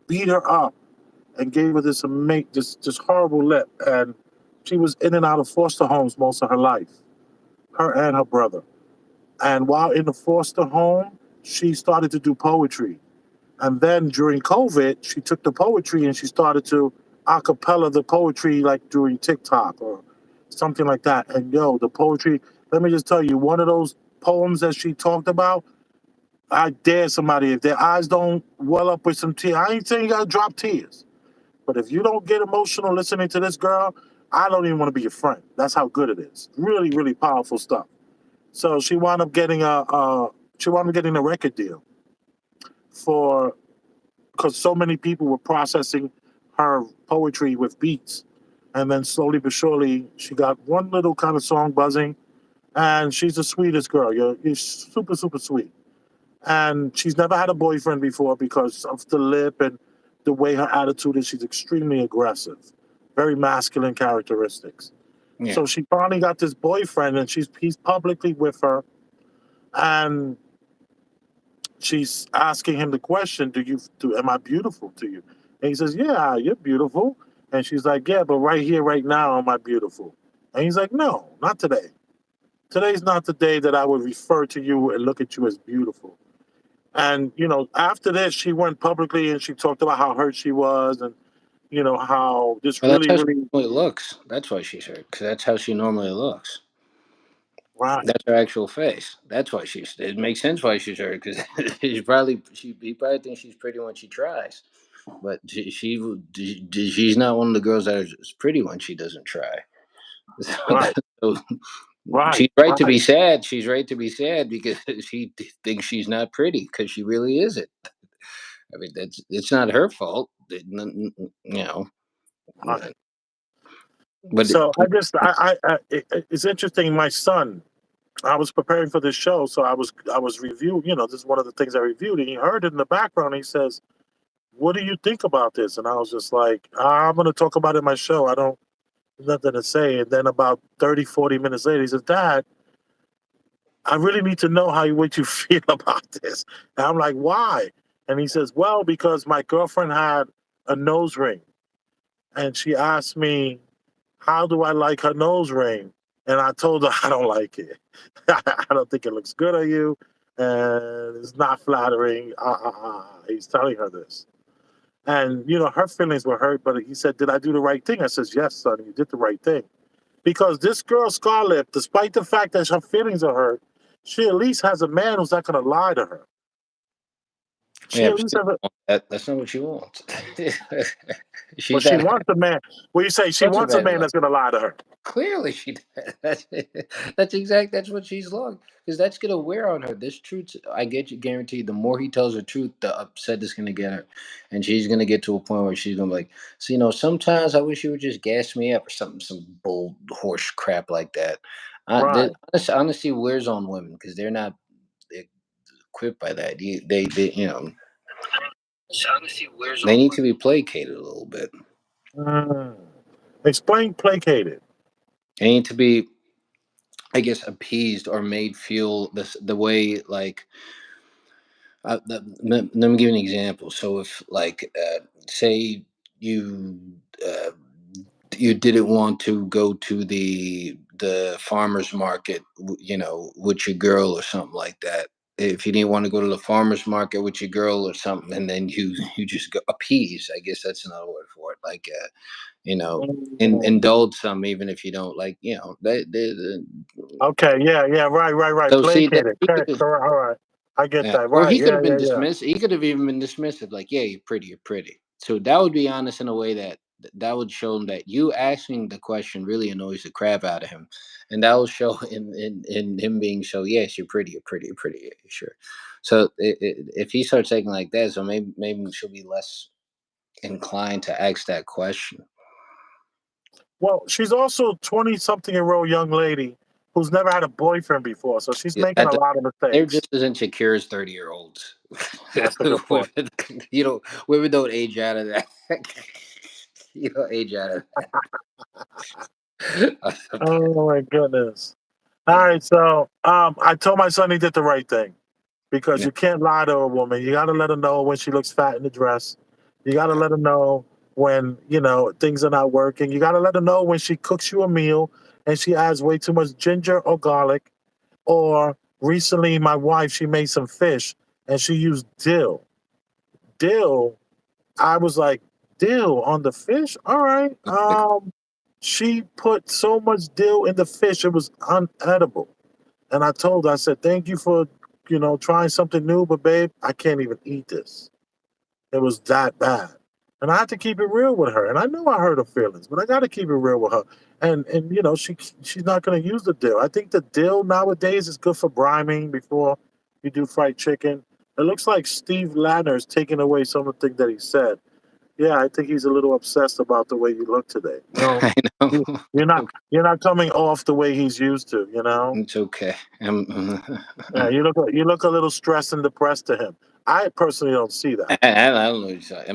beat her up and gave her this horrible lip. And she was in and out of foster homes most of her life, her and her brother. And while in the foster home, she started to do poetry. And then during COVID, she took the poetry and she started to acapella the poetry like during TikTok or something like that. And yo, the poetry, let me just tell you, one of those poems that she talked about, I dare somebody, if their eyes don't well up with some tears, I ain't saying you gotta drop tears. But if you don't get emotional listening to this girl, I don't even want to be your friend. That's how good it is. Really, really powerful stuff. So she wound up getting a record deal for because so many people were processing her poetry with beats. And then slowly but surely, she got one little kind of song buzzing. And she's the sweetest girl. You're super, super sweet. And she's never had a boyfriend before because of the lip and the way her attitude is. She's extremely aggressive, very masculine characteristics. Yeah. So she finally got this boyfriend, and he's publicly with her, and she's asking him the question, am I beautiful to you? And he says, yeah, you're beautiful. And she's like, yeah, but right here, right now, am I beautiful? And he's like, no, not today. Today's not the day that I would refer to you and look at you as beautiful. And, after this, she went publicly and she talked about how hurt she was and, how this Well, that's really, how she really, normally looks. That's why she's hurt. Because that's how she normally looks. right, That's her actual face. That's why she's. It makes sense why she's hurt. Because he probably thinks she's pretty when she tries, but she's not one of the girls that is pretty when she doesn't try. right, So right, she's right to right, be sad. She's right to be sad because she thinks she's not pretty because she really isn't. I mean, it's not her fault. You know, right. but So it's interesting. My son, I was preparing for this show, so I was reviewing. This is one of the things I reviewed, and he heard it in the background. And he says, "What do you think about this?" And I was just like, "I'm going to talk about it in my show. I don't nothing to say." And then about 30, 40 minutes later, he says, "Dad, I really need to know what you feel about this." And I'm like, "Why?" And he says, "Well, because my girlfriend had a nose ring, and she asked me, how do I like her nose ring?" And I told her I don't like it. I don't think it looks good on you, and it's not flattering. He's telling her this. And, her feelings were hurt, but he said, "Did I do the right thing?" I says, "Yes, son, you did the right thing." Because this girl, Scarlett, despite the fact that her feelings are hurt, she at least has a man who's not going to lie to her. She Yeah, at but least has a, that's not what she wants. well, She's she not wants a man. Well, you say she wants a wants a man man like. that's going to lie to her. Clearly, she does. That's what she's long because that's gonna wear on her. This truth, I get you guaranteed. The more he tells her truth, the upset is gonna get her, and she's gonna get to a point where she's gonna be like, so sometimes I wish you would just gas me up or something, some bull horse crap like that. Right. Honesty wears on women because they're not equipped by that. Honesty wears on. They need to be placated a little bit. Mm. Explain placated. They need to be, I guess, appeased or made feel the way like. Let me give you an example. So if like say you uh, you didn't want to go to the farmers market, with your girl or something like that. If you didn't want to go to the farmers market with your girl or something, and then you just go appease. I guess that's another word for it. Like you know, Mm. indulge some, even if you don't like. Okay, yeah, yeah, right, right, right. So see that Placated. he Correct, could. correct. All right. I get Yeah. that. Or Right. he could Yeah, have been yeah, yeah. dismissed. He could have even been dismissive, like, "Yeah, you're pretty. You're pretty." So that would be honest in a way that would show him that you asking the question really annoys the crap out of him, and that will show in him being so. Yes, you're pretty. You're pretty. You're pretty. Yeah, sure. So if he starts acting like that, so maybe she'll be less inclined to ask that question. Well, she's also 20 something year old young lady who's never had a boyfriend before. So she's Yeah, making a lot of they're mistakes. just as insecure as 30-year-olds. That's a good point. women, women don't age out of that. You don't age out of that. Oh my goodness. All right, so I told my son he did the right thing because Yeah. you can't lie to a woman. You got to let her know when she looks fat in the dress. You got to let her know when things are not working. You got to let her know when she cooks you a meal and she adds way too much ginger or garlic. Or recently, my wife, she made some fish and she used dill. Dill, I was like, dill on the fish? All right. She put so much dill in the fish, it was unedible. And I told her, I said, thank you for, trying something new, but babe, I can't even eat this. It was that bad. And I had to keep it real with her. And I know I hurt her feelings, but I got to keep it real with her. And she's not going to use the dill. I think the dill nowadays is good for briming before you do fried chicken. It looks like Steve Ladner is taking away something that he said. Yeah, I think he's a little obsessed about the way you look today. I know. You're not coming off the way he's used to. It's okay. Yeah, you look a little stressed and depressed to him. I personally don't see that. I don't know what you're saying.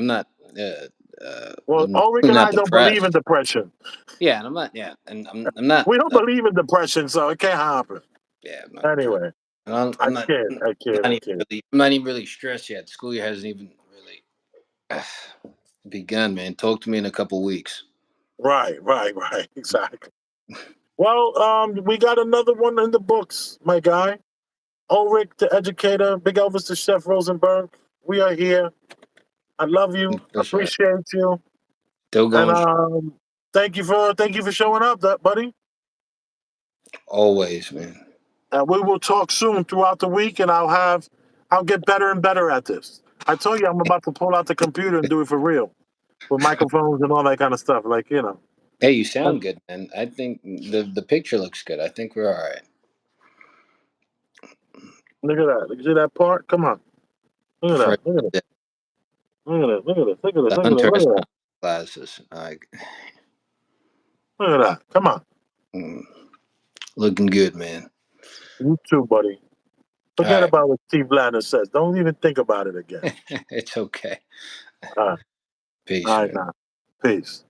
Well, I'm Ulric and not I don't believe in depressed. depression. Yeah, and I'm not. Yeah, and I'm not. We don't believe in depression, so it can't happen. Yeah, I'm not depressed. Anyway, I'm I not. kid, I kid, I kid. I'm not even really stressed yet. School year hasn't even really begun, man. Talk to me in a couple weeks. Right, right, right. Exactly. Well, we got another one in the books, my guy. Ulric, the educator, Big Elvis, the chef Rosenberg. We are here. I love you. That's right. Appreciate you. Still And going thank you for showing up, buddy. always, man. And we will talk soon throughout the week, and I'll get better and better at this. I told you I'm about to pull out the computer and do it for real with microphones and all that kind of stuff. Like Hey, you and sound good, man. I think the picture looks good. I think we're all right. look at that. Look at that part. Come on. Look at Fresh. that. Look at it. The Look at it. Look at it. Look at it. Look at it. hunter Look has at that. glasses. Like, Look at that. Come on. mm, looking good, man. You too, buddy. All Forget right. about what Steve Blanner says. Don't even think about it again. It's okay. All right, Peace, all right man. now. Peace.